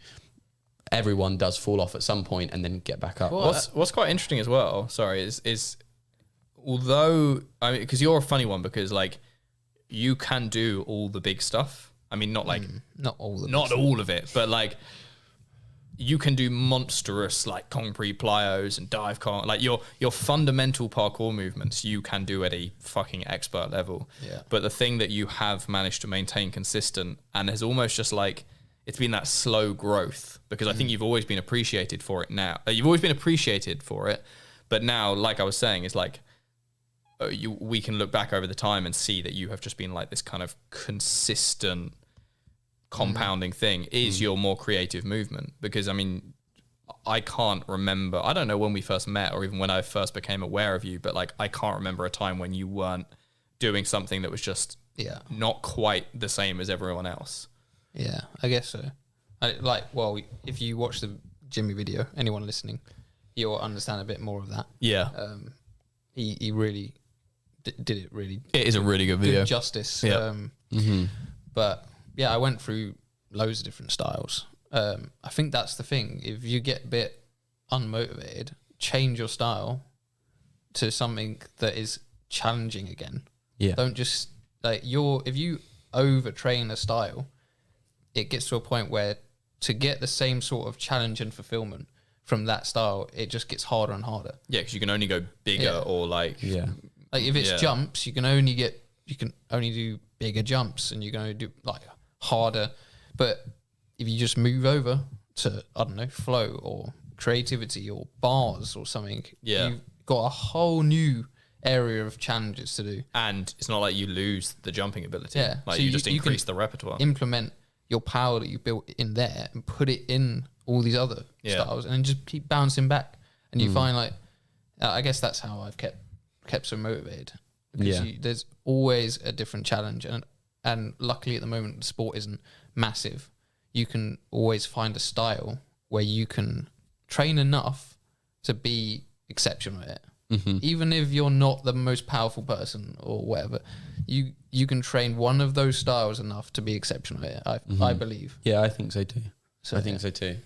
everyone does fall off at some point and then get back up. What's quite interesting as well, sorry, is although, I mean, because you're a funny one, because like you can do all the big stuff. I mean, not like not all of it, but like you can do monstrous like concrete plyos and dive con, like your fundamental parkour movements you can do at a fucking expert level. Yeah. But the thing that you have managed to maintain consistent and has almost just like, it's been that slow growth, because I think you've always been appreciated for it now. You've always been appreciated for it, but now, like I was saying, it's like we can look back over the time and see that you have just been like this kind of consistent compounding thing is your more creative movement. Because I mean, I can't remember, I don't know when we first met or even when I first became aware of you, but like I can't remember a time when you weren't doing something that was just not quite the same as everyone else. Yeah, I guess so. If you watch the Jimmy video, anyone listening, you'll understand a bit more of that. Yeah. He really did it really. It is a really good video. Good justice. Yeah. But yeah, I went through loads of different styles. I think that's the thing. If you get a bit unmotivated, change your style to something that is challenging again. Yeah. Don't just if you overtrain a style, it gets to a point where to get the same sort of challenge and fulfillment from that style, it just gets harder and harder. Yeah, because you can only go bigger or like... Yeah. Like if it's jumps, you can only do bigger jumps, and you can only do like harder. But if you just move over to, I don't know, flow or creativity or bars or something, you've got a whole new area of challenges to do. And it's not like you lose the jumping ability. Yeah. Like So you just increase can the repertoire. Implement your power that you built in there and put it in all these other styles, and then just keep bouncing back. And you find like, I guess that's how I've kept so motivated, because there's always a different challenge, and luckily at the moment the sport isn't massive. You can always find a style where you can train enough to be exceptional at it. Even if you're not the most powerful person or whatever, you can train one of those styles enough to be exceptional at it. I believe. Yeah, I think so too. I think so too.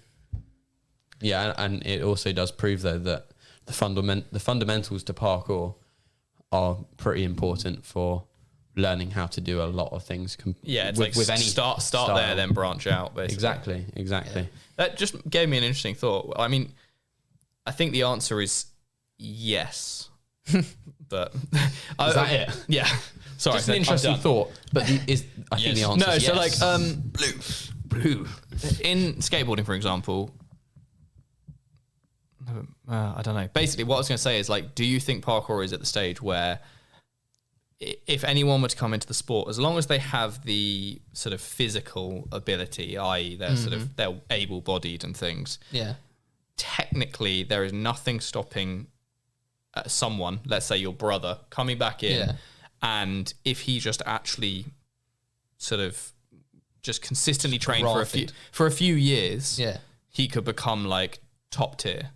Yeah, and it also does prove though that the fundamentals to parkour are pretty important for learning how to do a lot of things. It's with any start there, then branch out. Basically. Exactly. Yeah. That just gave me an interesting thought. I mean, I think the answer is yes, but is that it? Yeah. Sorry, just an interesting thought. But I think the answer is yes. So like blue. In skateboarding, for example, I don't know. Basically, what I was going to say is like, do you think parkour is at the stage where if anyone were to come into the sport, as long as they have the sort of physical ability, i.e. they're able-bodied and things, technically there is nothing stopping someone, let's say your brother, coming back in, and if he just actually sort of just consistently trained for a few years, he could become like top tier.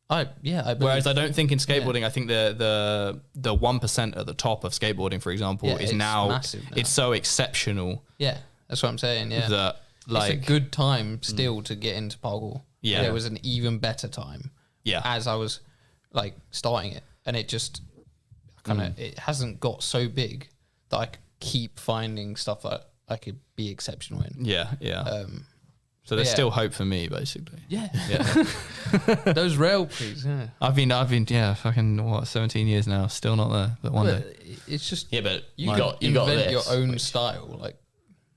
Whereas I don't think in skateboarding, I think the 1% at the top of skateboarding, for example, is now it's so exceptional. Yeah, that's what I'm saying. Yeah, that like it's a good time still to get into parkour. Yeah, there was an even better time. Yeah, as I was like starting it, and it just kind of it hasn't got so big that I could keep finding stuff that I could be exceptional in. Yeah. So there's still hope for me, basically. Yeah. Those rail, please. Yeah. I've been, fucking 17 years now, still not there. But one day, it's just but you got invent this, your own style. Like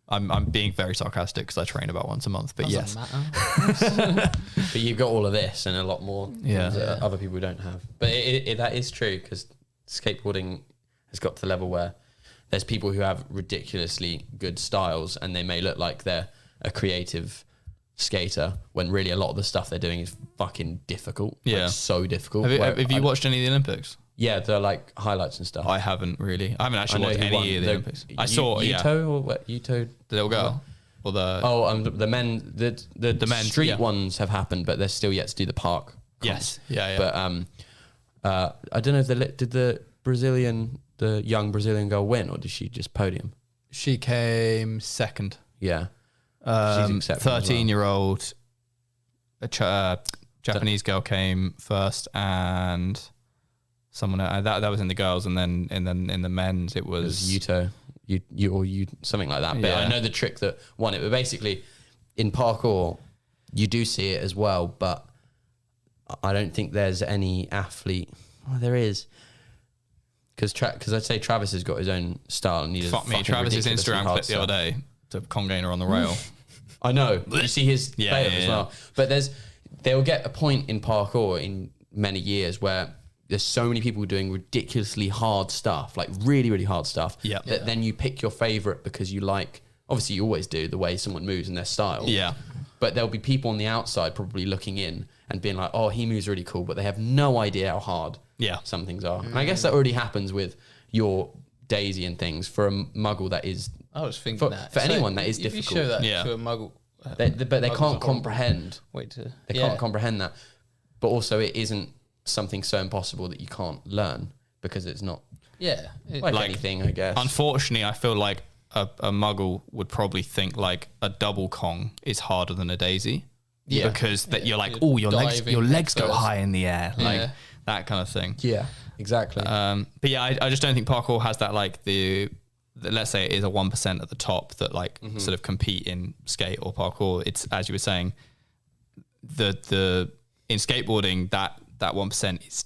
I'm being very sarcastic because I train about once a month. But yes, matter. but you've got all of this and a lot more that other people don't have. But that is true because skateboarding has got to the level where there's people who have ridiculously good styles and they may look like they're a creative skater when really a lot of the stuff they're doing is fucking difficult. Like, so difficult. Have you watched any of the Olympics? Yeah, they're like highlights and stuff. I haven't really. I haven't actually watched any of the Olympics. I saw Yuto or what? Yuto, the little girl, or the the men. The men street ones have happened, but they're still yet to do the park. Yes, yeah. But I don't know if did the young Brazilian girl win, or did she just podium? She came second. Yeah. 13-year-old Japanese girl came first, and someone that was in the girls, and then in the men's it was Yuto, you something like that. But I know the trick that won it. But basically, in parkour, you do see it as well, but I don't think there's any athlete. Oh, there is. Because I'd say Travis has got his own style, and he fuck me. Travis's Instagram clip the other day to Congainer on the rail. I know. You see his fail as well. But they'll get a point in parkour in many years where there's so many people doing ridiculously hard stuff, like really, really hard stuff. That then you pick your favorite because you like. Obviously, you always do the way someone moves and their style. Yeah. But there'll be people on the outside probably looking in and being like, "Oh, he moves really cool," but they have no idea how hard some things are. And I guess that already happens with your Daisy and things. For a muggle, that is. I was thinking for anyone that is if difficult. You show that to a muggle, but they can't comprehend. They can't comprehend that. But also, it isn't something so impossible that you can't learn because it's not. Yeah, like anything, I guess. Unfortunately, I feel like a muggle would probably think like a double Kong is harder than a Daisy. Yeah, because that you're like, oh, your legs go high in the air, like that kind of thing. Yeah, exactly. But yeah, I just don't think parkour has that like let's say it is a 1% at the top that like sort of compete in skate or parkour. It's, as you were saying, the in skateboarding that 1% is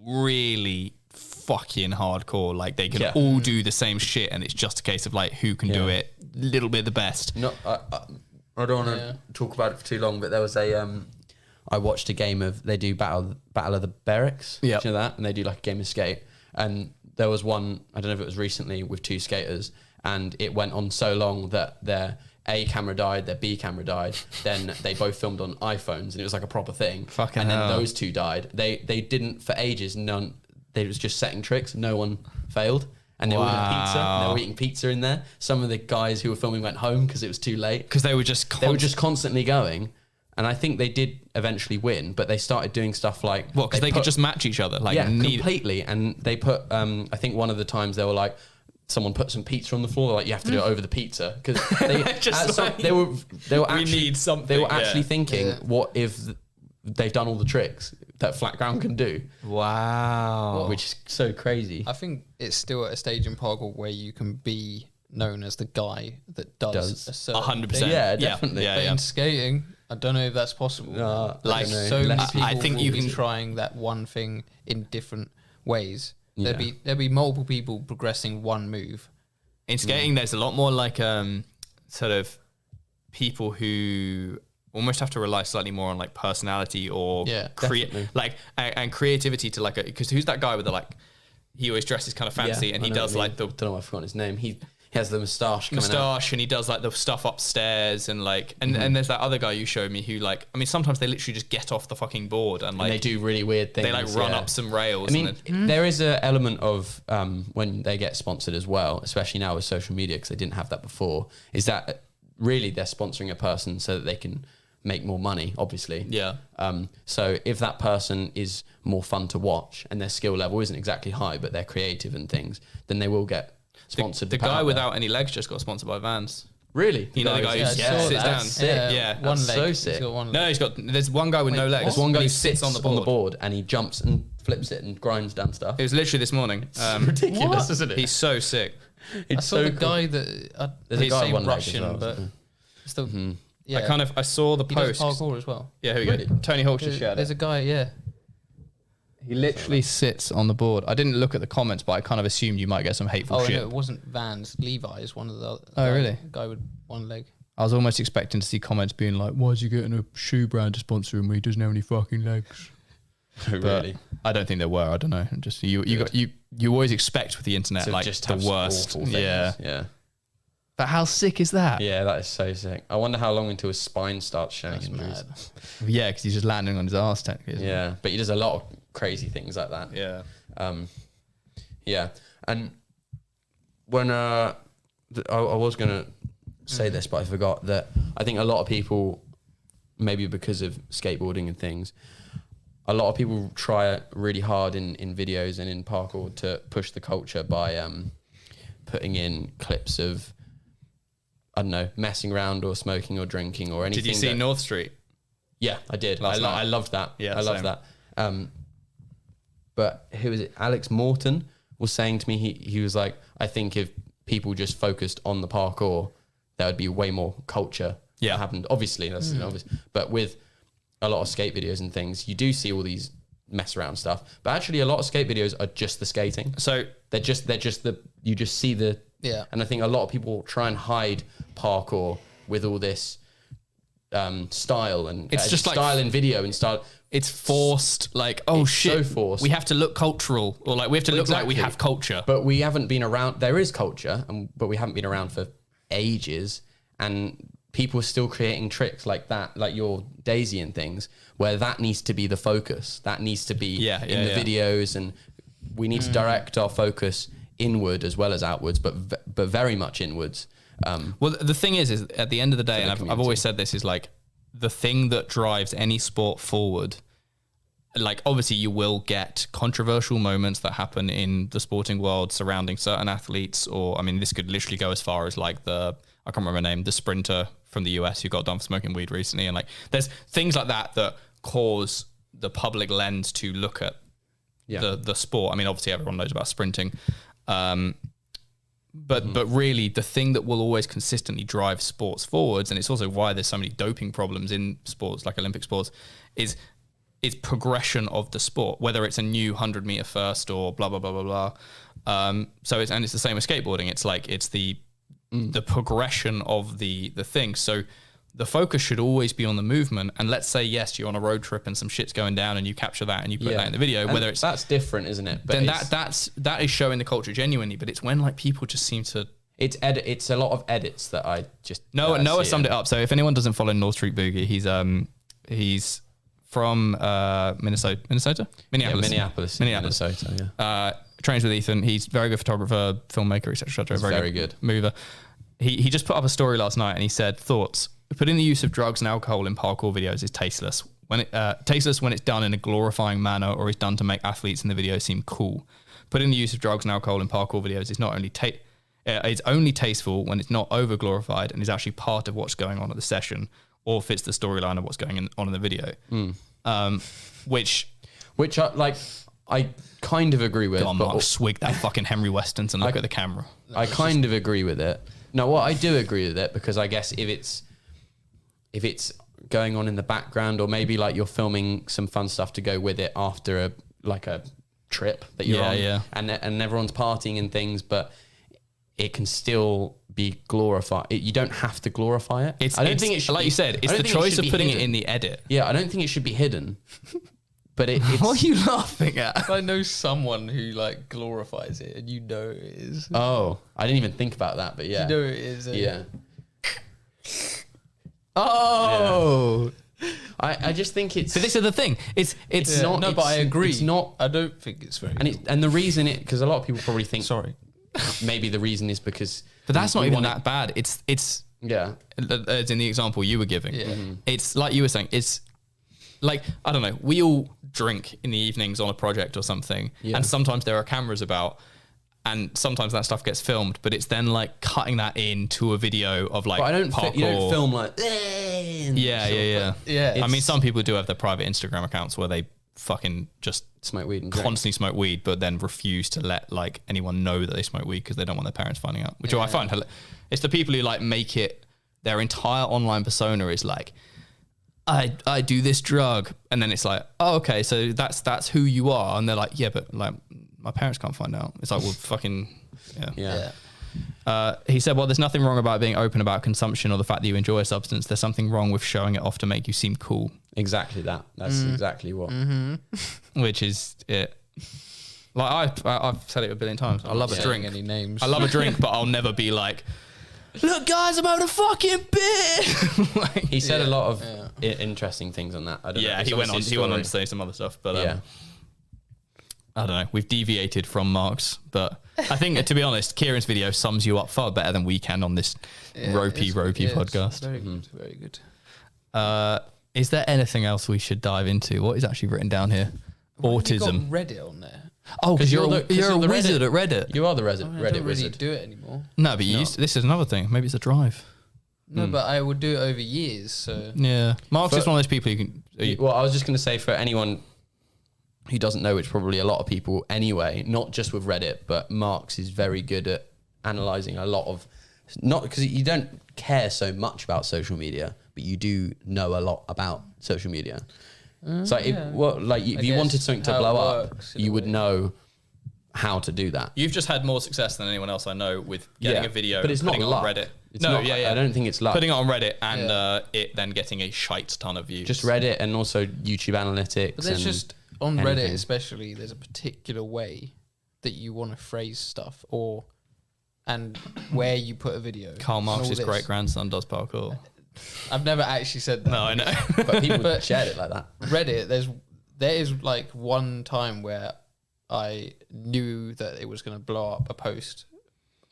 really fucking hardcore. Like they can all do the same shit, and it's just a case of like who can do it a little bit the best. I don't want to talk about it for too long, but there was I watched a game of, they do Battle of the Barracks, you know that? And they do like a game of skate. And there was one, I don't know if it was recently, with two skaters, and it went on so long that their A camera died, their B camera died, then they both filmed on iPhones, and it was like a proper thing. Fucking and hell. then those two died. They didn't, for ages, they was just setting tricks, no one failed. And they ordered pizza, and they were eating pizza in there. Some of the guys who were filming went home because it was too late. Because they were just constantly going. And I think they did eventually win, but they started doing stuff like... What, because they could just match each other? Like completely. And they put... I think one of the times they were like... Someone put some pizza on the floor, like, you have to do it over the pizza. Because they were actually thinking, what if they've done all the tricks that flat ground can do? Wow. Which is so crazy. I think it's still at a stage in parkour where you can be known as the guy that does a certain 100%. thing. Yeah, definitely. But in skating, I don't know if that's possible. Like so many people I think you can trying that one thing in different ways. There'd be multiple people progressing one move. In skating, there's a lot more like sort of people who almost have to rely slightly more on like personality or definitely. like and creativity to like because who's that guy with the like he always dresses kind of fancy and he does like the don't know why I've forgotten his name. He has the moustache and he does like the stuff upstairs and like and there's that other guy you showed me who like I mean sometimes they literally just get off the fucking board and like and they do really weird things. They like run up some rails. I mean, there is an element of when they get sponsored as well, especially now with social media because they didn't have that before. Is that really they're sponsoring a person so that they can make more money? Obviously, yeah. So if that person is more fun to watch and their skill level isn't exactly high, but they're creative and things, then they will get sponsored. The guy without any legs just got sponsored by Vans. Really? You know the guy who sits down? Sick. Yeah. One leg. So sick. There's one guy with no legs. There's one guy who who sits on the board and he jumps and flips it and grinds down stuff. It was literally this morning. Ridiculous, isn't it? He's so sick. I saw the guy that There's a guy with one leg as Russian, well, but still, yeah. I saw the He does post. parkour as well. Yeah, here we go. Tony Hawk's just shared There's it. a guy, yeah. He literally sits on the board. I didn't look at the comments, but I kind of assumed you might get some hateful Oh shit. no, it wasn't Vans. Levi's, one of the. Oh, really? Guy with one leg. I was almost expecting to see comments being like, "Why is he getting a shoe brand to sponsor him when he doesn't have any fucking legs?" Really? I don't think there were. I don't know. Just you always expect with the internet To like just the have worst. awful things. Yeah. But how sick is that? Yeah, that is so sick. I wonder how long until his spine starts showing That's injuries. mad. Yeah, because he's just landing on his ass technically. Isn't Yeah, but he does a lot of crazy things like that. he? Yeah. Yeah, and when I was gonna say this, but I forgot that I think a lot of people, maybe because of skateboarding and things, a lot of people try really hard in videos and in parkour to push the culture by putting in clips of, I don't know, messing around or smoking or drinking or anything. Did you see North Street? Yeah, I did. Last night. I loved that. Yeah, I loved same. that. But who was it? Alex Morton was saying to me, he was like, I think if people just focused on the parkour, there would be way more culture Yeah. that happened. Obviously, that's obvious. But with a lot of skate videos and things, you do see all these mess around stuff. But actually, a lot of skate videos are just the skating. So They're just you just see the. Yeah. And I think a lot of people try and hide parkour with all this style and It's just like- style in video and style. it's forced, like, oh It's shit, so forced. we have to look cultural, or like we have to look like we Exactly. have culture. But we haven't been around. There is culture, but we haven't been around for ages. And people are still creating tricks like that, like your Daisy and things, where that needs to be the focus. That needs to be in the videos, and we need to direct our focus inward as well as outwards, but very much inwards. Well, the thing is at the end of the day, the and I've community. always said this, is like the thing that drives any sport forward. Like, obviously you will get controversial moments that happen in the sporting world surrounding certain athletes, or, I mean, this could literally go as far as like I can't remember her name, the sprinter from the US who got done for smoking weed recently. And like, there's things like that cause the public lens to look at the sport. I mean, obviously everyone knows about sprinting. But really, the thing that will always consistently drive sports forwards, and it's also why there's so many doping problems in sports like Olympic sports, is progression of the sport, whether it's a new 100-meter first or blah blah blah blah blah. So it's the same with skateboarding. It's like it's the progression of the thing. So the focus should always be on the movement. And let's say, yes, you're on a road trip and some shit's going down and you capture that and you put that in the video, And whether it's that's different, isn't it? But then that is showing the culture genuinely. But it's when like people just seem to. It's a lot of edits that I just Noah summed it up. So if anyone doesn't follow North Street Boogie, he's from Minnesota, Minneapolis, Minnesota. Yeah, trains with Ethan. He's a very good photographer, filmmaker, etc. very good mover. He just put up a story last night and he said, thoughts: putting the use of drugs and alcohol in parkour videos is tasteless. Tasteless when it's done in a glorifying manner or is done to make athletes in the video seem cool. Putting the use of drugs and alcohol in parkour videos is not only it's only tasteful when it's not over glorified and is actually part of what's going on at the session or fits the storyline of what's going on in the video. Which I kind of agree with. God, Mark, swig that fucking Henry Westons and look at the camera. I kind of agree with it. No, I do agree with it, because I guess if it's going on in the background, or maybe like you're filming some fun stuff to go with it after a trip that you're on, and everyone's partying and things, but it can still be glorified. You don't have to glorify it. I don't think it should, like you said, it's the choice of putting it in the edit. Yeah, I don't think it should be hidden. But it's what are you laughing at? I know someone who like glorifies it, and you know it is. Oh, I didn't even think about that, but yeah. You know it is. Yeah. Oh. Yeah. I just think it's... So this is the thing. It's not... No, but I agree. It's not... I don't think it's very... And the reason because a lot of people probably think... Sorry. Maybe the reason is because... But that's not even that bad. It's yeah. As in the example you were giving. Yeah. Mm-hmm. It's like you were saying, it's like, I don't know, we all drink in the evenings on a project or something. Yeah. And sometimes there are cameras about and sometimes that stuff gets filmed, but it's then like cutting that into a video of like parkour. You don't film like... Yeah. I mean, some people do have their private Instagram accounts where they fucking just smoke weed and constantly smoke weed, but then refuse to let like anyone know that they smoke weed because they don't want their parents finding out, which I find it's the people who like make it their entire online persona is like, I do this drug, and then it's like, oh, okay, so that's who you are, and they're like, yeah, but like my parents can't find out. It's like, well, fucking yeah. He said, well, there's nothing wrong about being open about consumption or the fact that you enjoy a substance. There's something wrong with showing it off to make you seem cool. Exactly that. That's exactly what. Which is it. Like I've said it a billion times. I love a drink. Any names? I love a drink, but I'll never be like, look, guys, I'm having a fucking beer. Like, he said a lot of interesting things on that. I don't know. He went on to say some other stuff, but I don't know. We've deviated from Marx, but I think, to be honest, Kieran's video sums you up far better than we can on this ropey podcast. Very good. Very good. Is there anything else we should dive into? What is actually written down here? Autism. You got Reddit on there. Oh, because you're a the wizard at Reddit. You are the I don't Reddit really wizard. do it anymore. No, but this is another thing. Maybe it's a drive. No, but I would do it over years. So Yeah. Marx is one of those people who can... Well, I was just going to say, for anyone who doesn't know, which probably a lot of people anyway, not just with Reddit, but Marx is very good at analysing a lot of... Not because you don't care so much about social media, but you do know a lot about social media. So if you wanted something to blow up, you would know how to do that. You've just had more success than anyone else I know with getting a video, but it's putting not it on luck. Reddit. I don't think it's luck. Putting it on Reddit and it then getting a shite ton of views. Just Reddit and also YouTube analytics. But there's just on anything. Reddit especially, there's a particular way that you want to phrase stuff and where you put a video. Karl Marx's great grandson does parkour. I've never actually said that. No, I know. But people shared it like that. Reddit, there is like one time where I knew that it was going to blow up a post.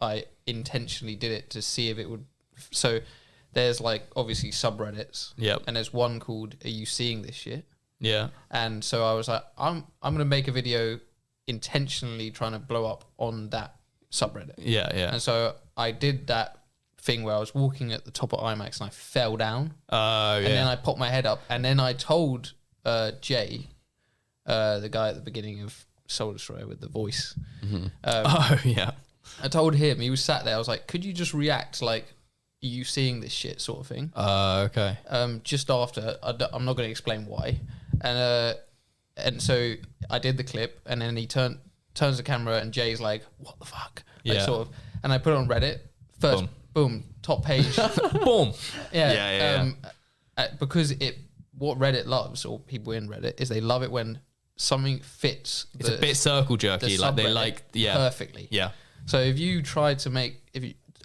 I intentionally did it to see if it would. So there's like obviously subreddits. Yep. And there's one called "Are you seeing this shit?" Yeah. And so I was like, I'm going to make a video intentionally trying to blow up on that subreddit. Yeah, yeah. And so I did that thing where I was walking at the top of IMAX and I fell down. Oh, yeah. And then I popped my head up and then I told Jay, the guy at the beginning of Soul Destroyer with the voice. Oh, yeah. I told him, he was sat there, I was like, could you just react like, are you seeing this shit sort of thing? Okay. Just after, I'm not going to explain why. And so I did the clip and then he turns the camera and Jay's like, what the fuck? Like, Yeah. sort of. And I put it on Reddit. First, boom top page. Boom. Yeah. Because what Reddit loves, or people in Reddit, is they love it when something fits. It's a bit circle jerky. Like they like, perfectly. Yeah. So if you try to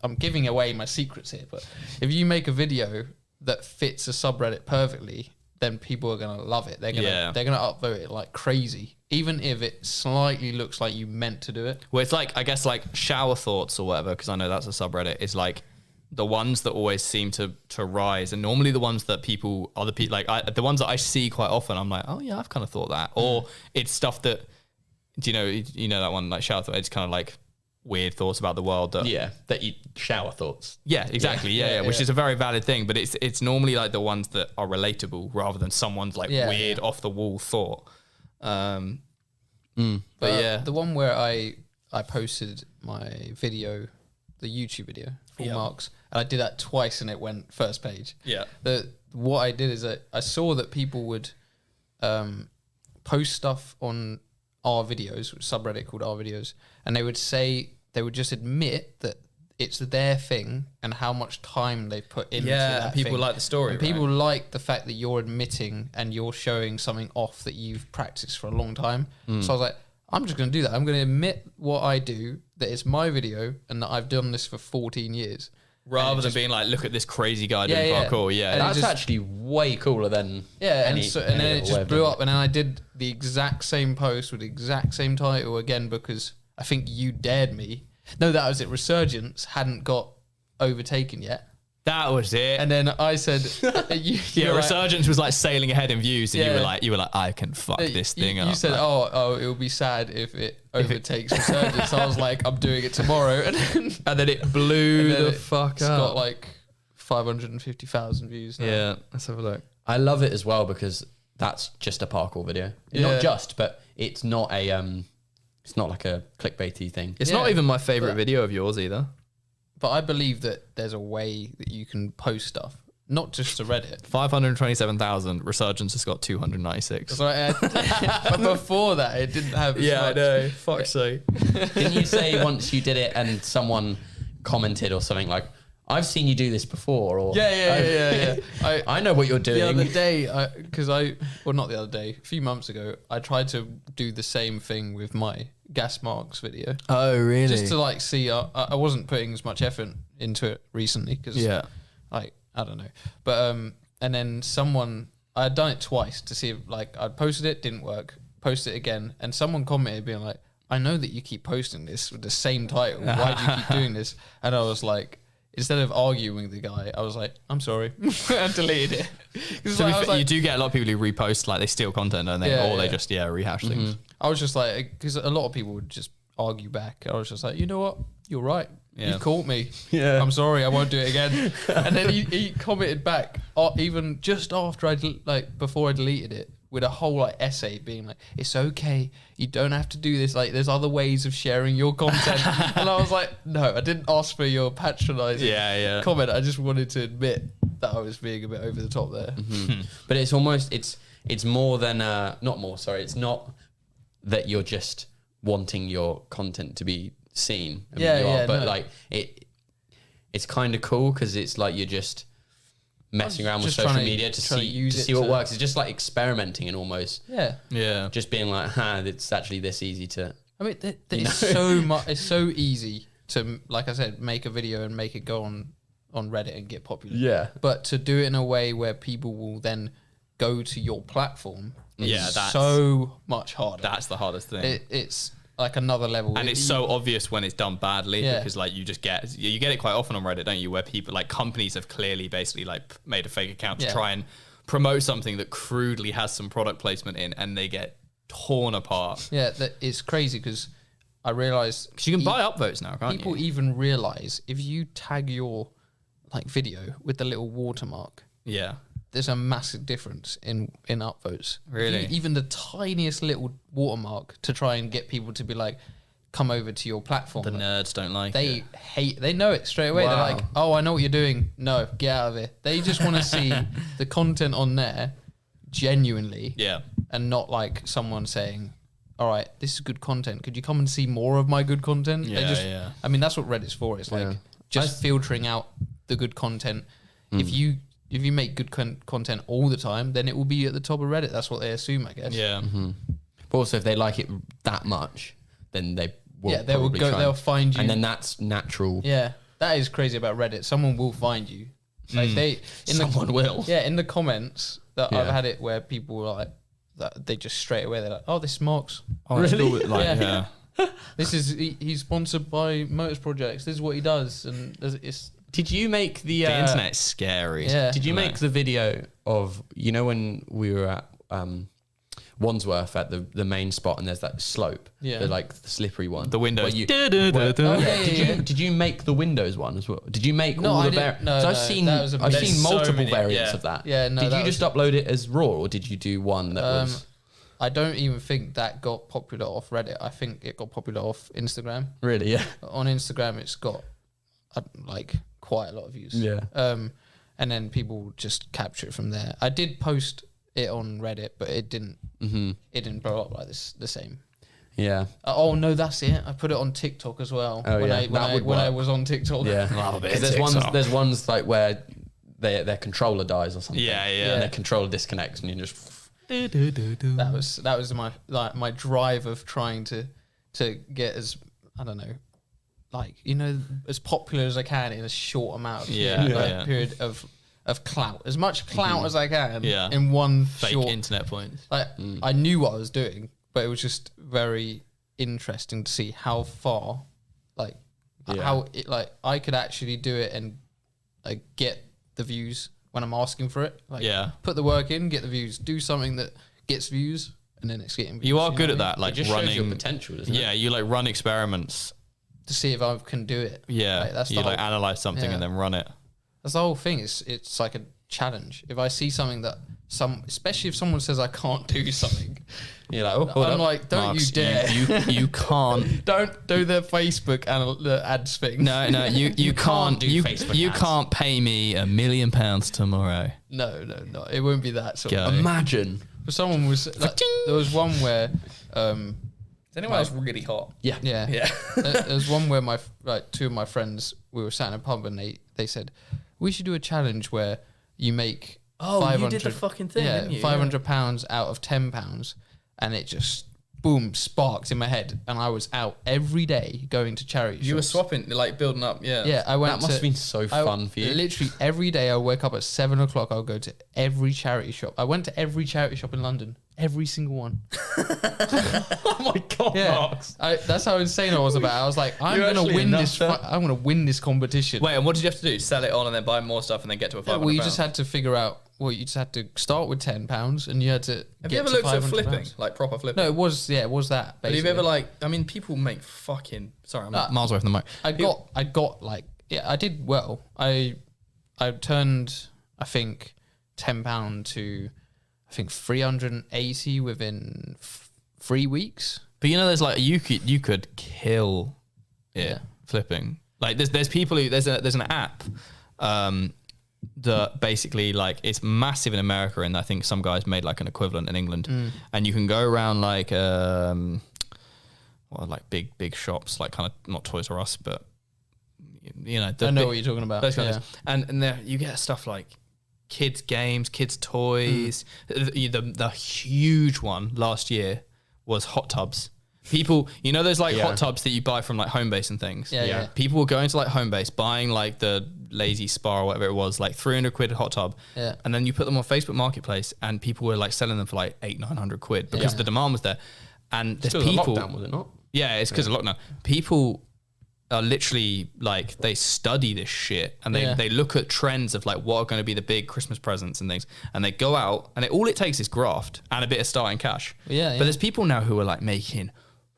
I'm giving away my secrets here, but if you make a video that fits a subreddit perfectly, then people are gonna love it. They're gonna upvote it like crazy, even if it slightly looks like you meant to do it. Well, it's like, I guess like shower thoughts or whatever, because I know that's a subreddit, is like the ones that always seem to rise, and normally the ones that other people like the ones that I see quite often, I'm like, oh yeah, I've kind of thought that. Or it's stuff that, do you know that one, like shower thought, it's kind of like weird thoughts about the world that you shower thoughts. Yeah, exactly. Yeah, which is a very valid thing, but it's normally like the ones that are relatable rather than someone's like weird off the wall thought. But the one where I posted my video, the YouTube video for Marx, and I did that twice and it went first page. Yeah. What I did is I saw that people would post stuff on our videos, which is a subreddit called our videos, and they would just admit that it's their thing and how much time they put into Yeah, that people thing. like the story. And people like the fact that you're admitting and you're showing something off that you've practiced for a long time. So I was like, I'm just going to do that. I'm going to admit what I do, that it's my video and that I've done this for 14 years. rather than being like, look at this crazy guy doing parkour. Yeah, And That's actually way cooler than and then it just blew up. up, and then I did the exact same post with the exact same title again because I think you dared me. No, that was it. Resurgence hadn't got overtaken yet. that was it. And then I said, Resurgence was like sailing ahead in views, and you were like, I can fuck this thing up. You said, oh, it'll be sad if it overtakes Resurgence. So I was like, I'm doing it tomorrow, and then it blew the fuck it's up. got like 550,000 views now. Yeah, let's have a look. I love it as well because that's just a parkour video. Yeah. Not just, but it's not a it's not like a clickbaity thing. It's not even my favorite video of yours either. But I believe that there's a way that you can post stuff, not just to Reddit. 527,000. Resurgence has got 296. So but before that, it didn't have as much. I know. Fuck's sake. Didn't you say once you did it and someone commented or something like, I've seen you do this before, or Yeah. I know what you're doing. The other day, not the other day, a few months ago, I tried to do the same thing with my gas marks video. Oh, really? Just to like see, I wasn't putting as much effort into it recently because, I don't know. But, and then I had done it twice to see if like I'd posted it, didn't work, posted it again. And someone commented being like, I know that you keep posting this with the same title. Why do you keep doing this? And I was like, instead of arguing with the guy, I was like, I'm sorry. I deleted it. So you do get a lot of people who repost, like they steal content, don't they? Or they just, rehash things. I was just like, because a lot of people would just argue back. I was just like, you know what? You're right. Yeah. You caught me. Yeah. I'm sorry. I won't do it again. And then he commented back, even just after before I deleted it, with a whole like essay being like, it's okay, you don't have to do this, like there's other ways of sharing your content. And I was like, no, I didn't ask for your patronizing comment. I just wanted to admit that I was being a bit over the top there. But it's almost it's more than it's not that you're just wanting your content to be seen. It's kind of cool because it's like you're just messing around with social media to see what works. It's just like experimenting and almost just being like, it's actually this easy to. I mean, it's so much. It's so easy to, like I said, make a video and make it go on Reddit and get popular. Yeah, but to do it in a way where people will then go to your platform, that's so much harder. That's the hardest thing. It's like another level, and it's so obvious when it's done badly because like you get it quite often on Reddit, don't you, where people like companies have clearly basically like made a fake account to try and promote something that crudely has some product placement in, and they get torn apart. It's crazy because I realized because you can buy upvotes now, can't people you? even realize if you tag your like video with the little watermark, there's a massive difference in upvotes. Really? Even the tiniest little watermark to try and get people to be like, come over to your platform. The nerds don't like it. They know it straight away. Wow. They're like, oh, I know what you're doing. No, get out of here. They just want to see the content on there genuinely. Yeah. And not like someone saying, all right, this is good content. Could you come and see more of my good content? Yeah, I mean, that's what Reddit's for. It's like just filtering out the good content. If you make good content all the time, then it will be at the top of Reddit. That's what they assume, I guess. Yeah. But also, if they like it that much, then they will. They will go. They'll find you, and then that's natural. Yeah, that is crazy about Reddit. Someone will find you. Like someone will. Yeah, in the comments that I've had it where people were like, that they just straight away they're like, oh, this is Marx. Oh, really? Like, This is he's sponsored by Motus Projects. This is what he does, and it's. Did you make the internet's scary? Yeah. Did you make the video of when we were at Wandsworth at the main spot and there's that slope, the like the slippery one, the windows. Did you make the Windows one as well? Did you make all the variants? No, I've seen multiple variants of that. Yeah, no. Did you just upload it as raw, or did you do one that was? I don't even think that got popular off Reddit. I think it got popular off Instagram. Really? Yeah. On Instagram, it's got like quite a lot of views. Yeah. And then people just capture it from there. I did post it on Reddit, but it didn't. It didn't blow up like this. The same. Yeah. Oh no, that's it. I put it on TikTok as well. Oh, when yeah. when I was on TikTok. Yeah. Love a bit 'Cause of there's TikTok. ones like where their controller dies or something. Yeah, yeah. And their controller disconnects and you just. That was my drive of trying to get as, I don't know, like, you know, as popular as I can in a short amount of period of clout, as much clout as I can in one Fake short internet points. Like I knew what I was doing, but it was just very interesting to see how far, like how it, like I could actually do it and like get the views when I'm asking for it. Like put the work in, get the views, do something that gets views, and then it's getting views. You are good at that, like It just running shows your potential, doesn't it? Yeah, you like run experiments. to see if I can do it. Yeah, like, that's you the like whole, analyze something and then run it. that's the whole thing. It's like a challenge. If I see something that especially if someone says I can't do something, You're like, oh, hold I'm up. like, don't Marx, you dare. You can't. Don't do the Facebook the ads thing. No, you can't do you Facebook you ads. can't pay me £1 million tomorrow. No. It won't be that sort Go. of thing. Imagine. But someone was like, there was one where Is anyone else really hot? Yeah. there was one where two of my friends, we were sat in a pub and they said we should do a challenge where you make You did the fucking thing, didn't you? £500 out of £10, and it just boom sparked in my head, and I was out every day going to charity You were shops. swapping, like building up, Yeah, I went. That must have been so fun for you. Literally every day, I would wake up at 7 o'clock. I'll go to every charity shop. I went to every charity shop in London, every single one. Oh my God, Yeah, Marx. that's how insane I was about it. I was like, I'm You're gonna actually win a this. nutter. I'm gonna win this competition. Wait, and what did you have to do? Sell it on and then buy more stuff and then get to a £500? Well, you just had to figure out. Well, you just had to start with £10, and you had to. Have get you ever to looked at £500. flipping? Like proper flipping? No, it was that. Have you Basically. ever like, I mean, people make fucking, sorry, I'm not Miles away from the mic. I got like, yeah, I did well. I turned, I think, £10 to, I think 380 within 3 weeks. But you know, there's like you could kill it Yeah. flipping. Like there's people who there's an app that basically like it's massive in America, and I think some guys made like an equivalent in England. And you can go around like like big shops, like kind of not Toys R Us, but you know, I know what you're talking about. those kind Yeah. of, and there you get stuff like kids games, kids toys. The huge one last year was hot tubs. People, you know, those like hot tubs that you buy from like Homebase and things. Yeah. People were going to like Homebase, buying like the Lazy Spa or whatever it was, like 300 quid hot tub. Yeah. And then you put them on Facebook Marketplace, and people were like selling them for like 800-900 quid because the demand was there. And there's Still a people. lockdown, was it not? Yeah, it's because of lockdown. People are literally like, they study this shit, and they look at trends of like what are going to be the big Christmas presents and things, and they go out, and all it takes is graft and a bit of starting cash. Yeah. But there's people now who are like making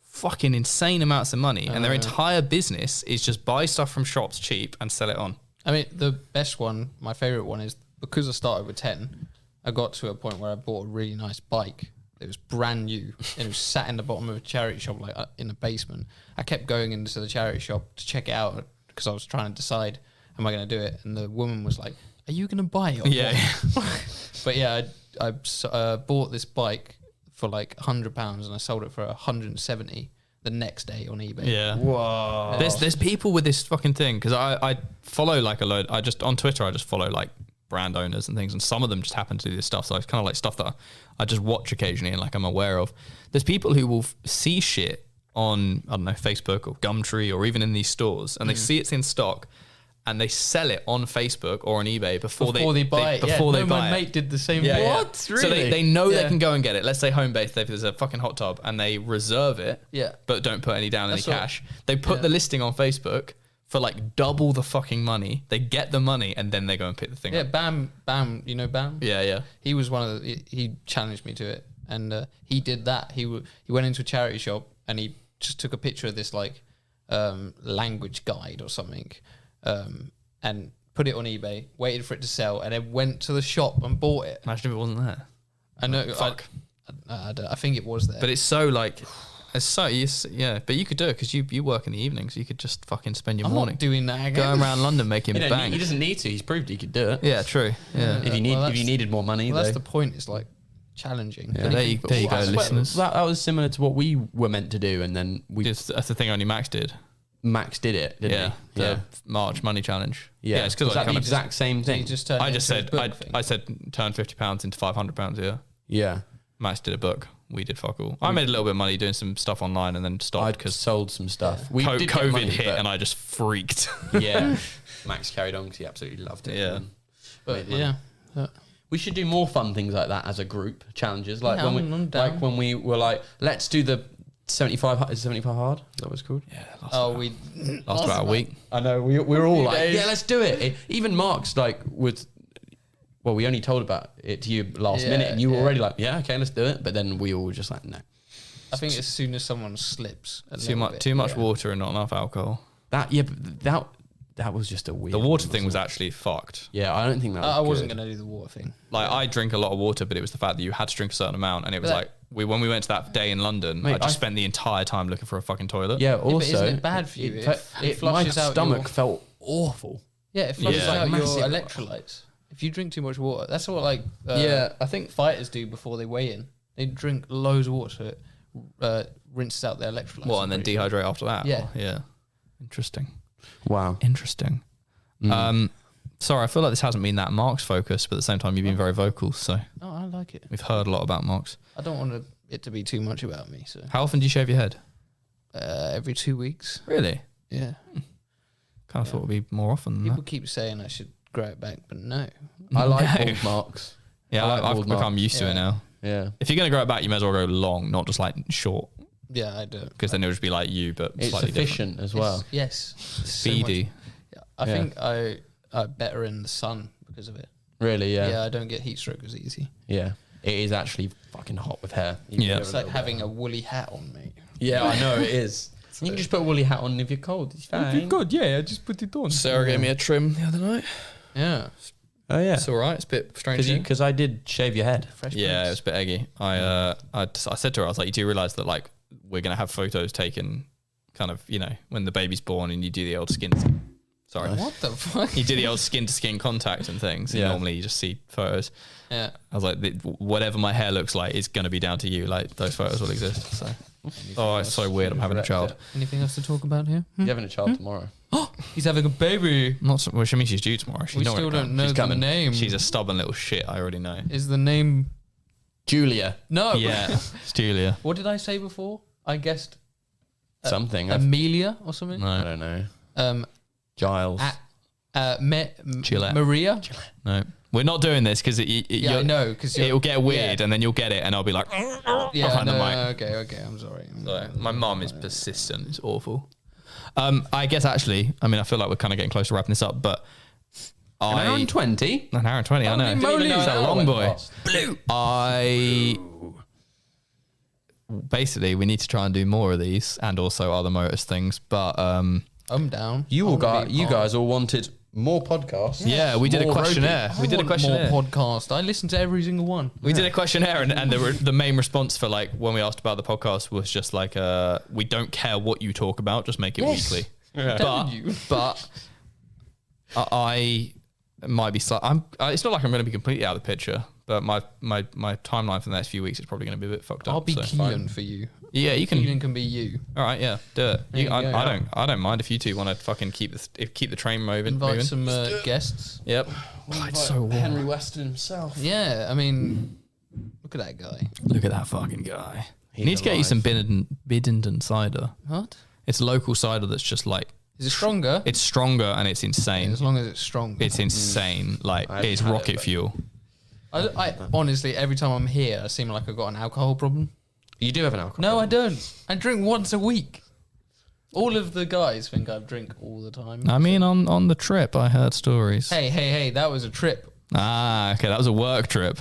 fucking insane amounts of money, and their entire business is just buy stuff from shops cheap and sell it on. I mean, the best one, my favorite one, is because I started with 10, I got to a point where I bought a really nice bike. It was brand new, and it was sat in the bottom of a charity shop, like in a basement. I kept going into the charity shop to check it out because I was trying to decide, am I going to do it? And the woman was like, "Are you going to buy it?" or what?" But yeah, I bought this bike for like £100, and I sold it for 170 the next day on eBay. Yeah. Whoa. There's people with this fucking thing, because I follow like a load. On Twitter I just follow like brand owners and things, and some of them just happen to do this stuff. So it's kind of like stuff that I just watch occasionally and like I'm aware of. There's people who will see shit on, I don't know, Facebook or Gumtree or even in these stores, and they see it's in stock, and they sell it on Facebook or on eBay before they buy it. Before they buy my it. mate did the same. Yeah, thing. yeah. What? So they know they can go and get it. Let's say Homebase, there's a fucking hot tub, and they reserve it, but don't put any down any That's what- cash. They put the listing on Facebook for like double the fucking money. They get the money, and then they go and pick the thing Yeah, up. Bam, you know Bam? Yeah. He was one of the, he challenged me to it, and he did that. He went into a charity shop, and he just took a picture of this like language guide or something, and put it on eBay, waited for it to sell, and then went to the shop and bought it. Imagine if it wasn't there. I know. Fuck. I think it was there. But it's so like, it's so, yeah, but you could do it because you work in the evenings. You could just fucking spend your I'm morning not doing that again. going around London making bang. He doesn't need to. He's proved he could do it. Yeah, true. Yeah. If you Well, needed more money, Well, that's though. the point. It's like challenging. Yeah, there you go, listeners. That was similar to what we were meant to do, and then That's the thing only Max did. Max did it, didn't he? The March money challenge. Yeah, it's was because that the exact same thing? You just turned I just it into said a book thing. I said turn £50 into £500. Yeah, Yeah. Max did a book. We did fuck all. I made a little bit of money doing some stuff online and then stopped I'd because sold some stuff. We did get COVID money, hit but- and I just freaked. yeah. Max carried on because he absolutely loved it. Yeah. and But made money. yeah. We should do more fun things like that as a group, challenges. Like Yeah, when I'm down. like when we were like, let's do the 75. Is 75 hard? Is that what it's called? Yeah, We last about a week. I know. We were all like, days. yeah, let's do it. Even Mark's like was. Well, we only told about it to you last Yeah, minute, and you were yeah. already like, yeah, okay, let's do it. But then we all were just like, no. I think as soon as someone slips, Too much water and not enough alcohol. But that was just a weird. The water one, thing was wasn't actually fucked. it? Yeah, I don't think that. Was I wasn't good. going to do the water thing. Like I drink a lot of water, but it was the fact that you had to drink a certain amount, and it was But like when we went to that day in London, Mate, I just I- spent the entire time looking for a fucking toilet. Yeah. but Also, isn't it bad for you? It, It my flushes out stomach your- felt awful. Yeah, it flushes Yeah. out your Massive- electrolytes. If you drink too much water, that's what I think fighters do before they weigh in. They drink loads of water, so it rinses out their electrolytes. Well, and then Pretty- dehydrate after that. Yeah. Yeah. Interesting. Wow. Interesting. Sorry, I feel like this hasn't been that Marx focused, but at the same time, you've been very vocal, so Oh, I like it. we've heard a lot about Marx. I don't want it to be too much about me. So How often do you shave your head? every 2 weeks. Really? Yeah. Kind of thought it would be more often than People that. keep saying I should grow it back, but no. I like No. bald marks. Yeah, I like I've bald become marks. used to it Yeah. now. Yeah. If you're going to grow it back, you may as well go long, not just like short, Yeah, I do. because then it'll just be like you, but It's slightly efficient as well. Yes. Speedy. I Yeah. think I better in the sun because of it. Really, yeah. Yeah, I don't get heat stroke as easy. Yeah. It is actually fucking hot with hair. Yeah. It's like having a woolly hat on, mate. Yeah, I know it is. You can just put a woolly hat on if you're cold. It's fine. good, yeah, I just put it on. Sarah gave me a trim the other night. Yeah. Oh yeah. It's all right. It's a bit strange. Because I did shave your head. Fresh Yeah, it prints. was a bit eggy. I said to her, I was like, you do realise that like we're gonna have photos taken, kind of, you know, when the baby's born and you do the old skin. Sorry, What the fuck? you do the old skin to skin contact and things. And Yeah. normally you just see photos. Yeah. I was like, whatever my hair looks like is gonna be down to you. Like those photos will exist. So, oh, it's so weird. I'm having a child. Anything else to talk about here? You're having a child tomorrow. He's having a baby. Not so, well. She means she's due tomorrow. She's We not still gonna don't come. know She's the coming. name. She's a stubborn little shit. I already know. Is the name Julia. No? Yeah, it's Julia. What did I say before? I guessed Something. I Amelia or something. No, don't know. Um, Giles. Gillette. Maria. no, we're not doing this because Yeah, I know because it'll get weird, and then you'll get it, and I'll be like, Yeah, behind the no, mic. okay. I'm sorry. My mum is persistent. It's awful. I guess actually, I mean, I feel like we're kind of getting close to wrapping this up, but An hour and 20. an hour and 20. I know. Didn't even know It's an a hour long went boy. past. Basically, we need to try and do more of these, and also other Motus things. But I'm down. You I all wanna be you part. guys all wanted more podcasts. yeah, we did a More questionnaire. I We did a want questionnaire. More podcast. I listened to every single one. We did a questionnaire, and the main response for like when we asked about the podcast was just like, we don't care what you talk about, just make it Yes. weekly. Telling you. But I might be. It's not like I'm going to be completely out of the picture, but my timeline for the next few weeks is probably going to be a bit fucked up. I'll be so. Kelan for you. Yeah, you can. Kelan can be you. All right, yeah, do it. There you go. I don't mind if you two want to fucking keep the train moving. Invite some guests. Yep. Oh, it's so warm. Henry Weston himself. Yeah, I mean, look at that guy. Look at that fucking guy. He's Need to get you alive. some Biddenden cider. What? It's local cider that's just like Is it stronger? it's stronger and it's insane. As long as it's strong. It's insane. Like I haven't it's had it, rocket but- fuel. I honestly, every time I'm here, I seem like I've got an alcohol problem. You do have an alcohol. No, I problem. don't. I drink once a week. All of the guys think I drink all the time. I mean, on the trip, I heard stories. Hey, that was a trip. Ah, okay, that was a work trip.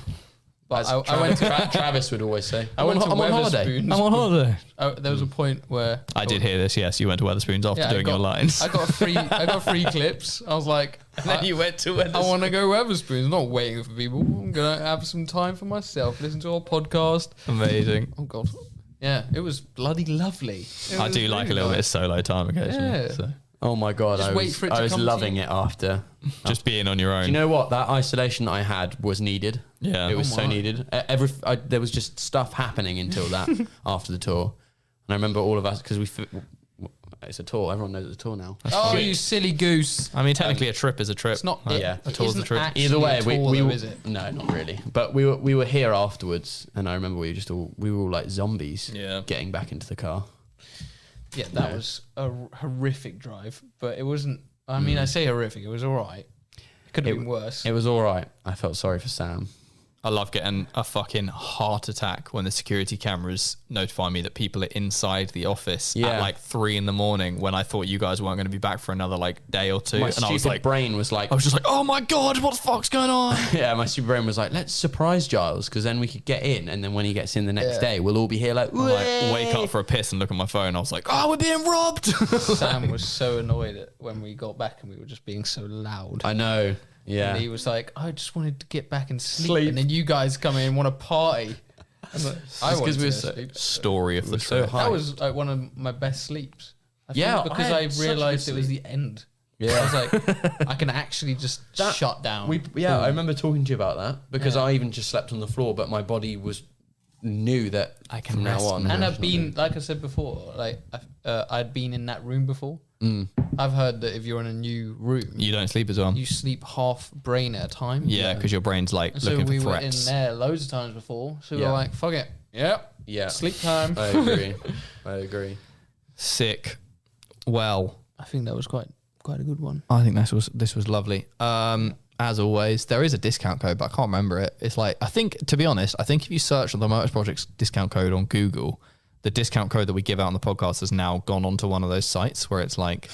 But As I went to Travis would always say. I went to I'm on holiday. Weatherspoons. I'm on holiday. There was a point where I did hear this. Yes, you went to Weatherspoons after Yeah, I doing got- your lines. I got free clips. I was like, I went to want to go Weatherspoons. I'm not waiting for people. I'm gonna have some time for myself. Listen to our podcast. Amazing. Oh god, yeah, it was bloody lovely. It I was do like a really little bit of nice. solo time occasionally. Yeah. So. Oh my God. Just wait for it to I was come to loving you. it after. Just being on your own. Do you know what? That isolation that I had was needed. Yeah. It was Oh so my. needed. There was just stuff happening until that after the tour. And I remember all of us, because it's a tour. Everyone knows it's a tour now. Oh, you silly goose. I mean, technically, a trip is a trip. It's not. yeah. It A tour's a isn't trip. actually Either way, a tour, we though, were, is it? no, not really. But we were here afterwards, and I remember we were all like zombies. Yeah. Getting back into the car. Yeah, that was a horrific drive, but it wasn't. I mean, I say horrific. It was all right. It could have been worse. It was all right. I felt sorry for Sam. I love getting a fucking heart attack when the security cameras notify me that people are inside the office Yeah. at like 3 a.m. when I thought you guys weren't going to be back for another like day or two. My And I was stupid like, brain was like, I was just like, oh my God, what the fuck's going on? yeah, my stupid brain was like, let's surprise Giles, because then we could get in, and then when he gets in the next day, we'll all be here like, I'm like, wake up for a piss and look at my phone. I was like, oh, we're being robbed. Sam was so annoyed when we got back and we were just being so loud. I know. Yeah. And he was like, I just wanted to get back and sleep. Sleep. And then you guys come in and want to party. I'm like, I wanted we were to so- sleep. Story of the so trip. high. That was like one of my best sleeps. I think Yeah, because I I had such a realized good it was the end. Yeah. I was like, I can actually just shut down. I remember talking to you about that, because Yeah. I even just slept on the floor, but my body knew that I can from now rest on. now. And I've been, like I said before, like I'd been in that room before. Mm. I've heard that if you're in a new room, You don't sleep as well. you sleep half brain at a time. Yeah, because your brain's like And so looking we for were in threats. there loads of times before. So we Yeah. were like, fuck it. Yep. Yeah. Sleep time. I agree. I agree. Sick. Well, I think that was quite a good one. I think this was lovely. As always, there is a discount code, but I can't remember it. It's like, I think, to be honest, I think if you search on the Motus Project's discount code on Google, the discount code that we give out on the podcast has now gone onto one of those sites where it's like,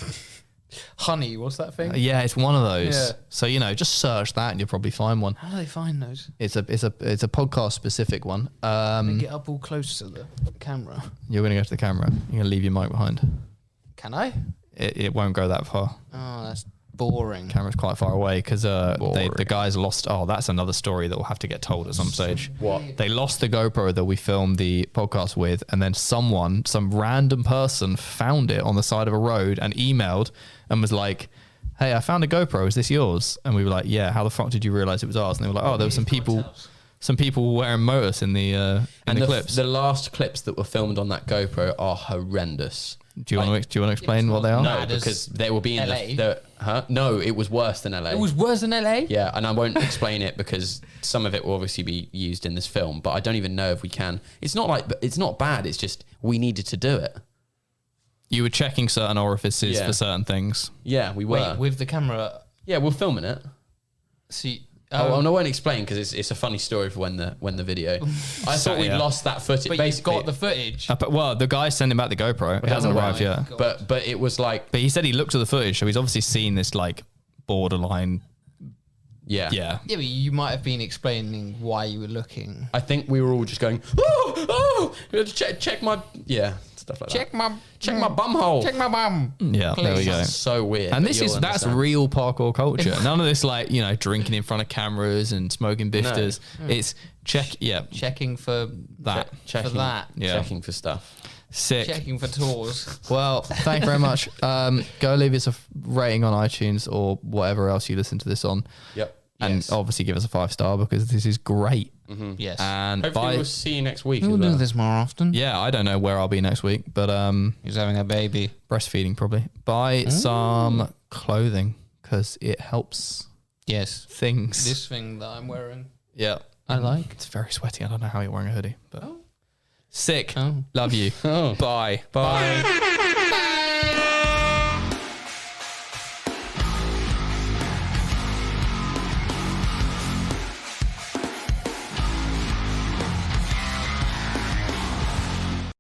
Honey, what's that thing? yeah, it's one of those. Yeah. So, just search that and you'll probably find one. How do they find those? It's a podcast specific one. They get up all close to the camera. You're going to go to the camera. You're going to leave your mic behind. Can I? It won't go that far. Oh, that's boring. Camera's quite far away because the guys lost. Oh, that's another story that will have to get told at some stage. What? They lost the GoPro that we filmed the podcast with, and then some random person found it on the side of a road and emailed and was like, hey, I found a GoPro. Is this yours? And we were like, yeah. How the fuck did you realize it was ours? And they were like, oh, there were some people wearing Motus in the clips. The last clips that were filmed on that GoPro are horrendous. Do you want to explain what they are? No, Mad as because they will be in LA? No, it was worse than LA. It was worse than LA? Yeah, and I won't explain it because some of it will obviously be used in this film, but I don't even know if we can. It's not bad. It's just we needed to do it. You were checking certain orifices Yeah. for certain things. Yeah, we were. Wait, with the camera. Yeah, we're filming it. See. I won't explain because it's a funny story for when the video. I thought we'd yeah. lost that footage. But Basically, you've got the footage. But, well, the guy sending back the GoPro. It hasn't arrived yet. God. but it was like But he said he looked at the footage, so he's obviously seen this like borderline. yeah. Yeah, but you might have been explaining why you were looking. I think we were all just going, oh, check my stuff like that. Check my bum hole. Check my bum. Yeah, there we go. That's so weird. And but that's you'll understand. real parkour culture. None of this like drinking in front of cameras and smoking bifters. It's Checking for that. Checking, for that. Yeah. checking for stuff. Sick. Checking for tours. Well, thank you very much. Go leave us a rating on iTunes or whatever else you listen to this on. Yep. And Yes. obviously give us a 5-star because this is great. Yes. And Hopefully we'll see you next week. We'll as well. do this more often. yeah, I don't know where I'll be next week, but He's having a baby. breastfeeding probably. Buy some clothing because it helps Yes. things. This thing that I'm wearing, Yeah. I like. It's very sweaty. I don't know how you're wearing a hoodie, but sick. Oh. Love you. Oh. Bye. Bye.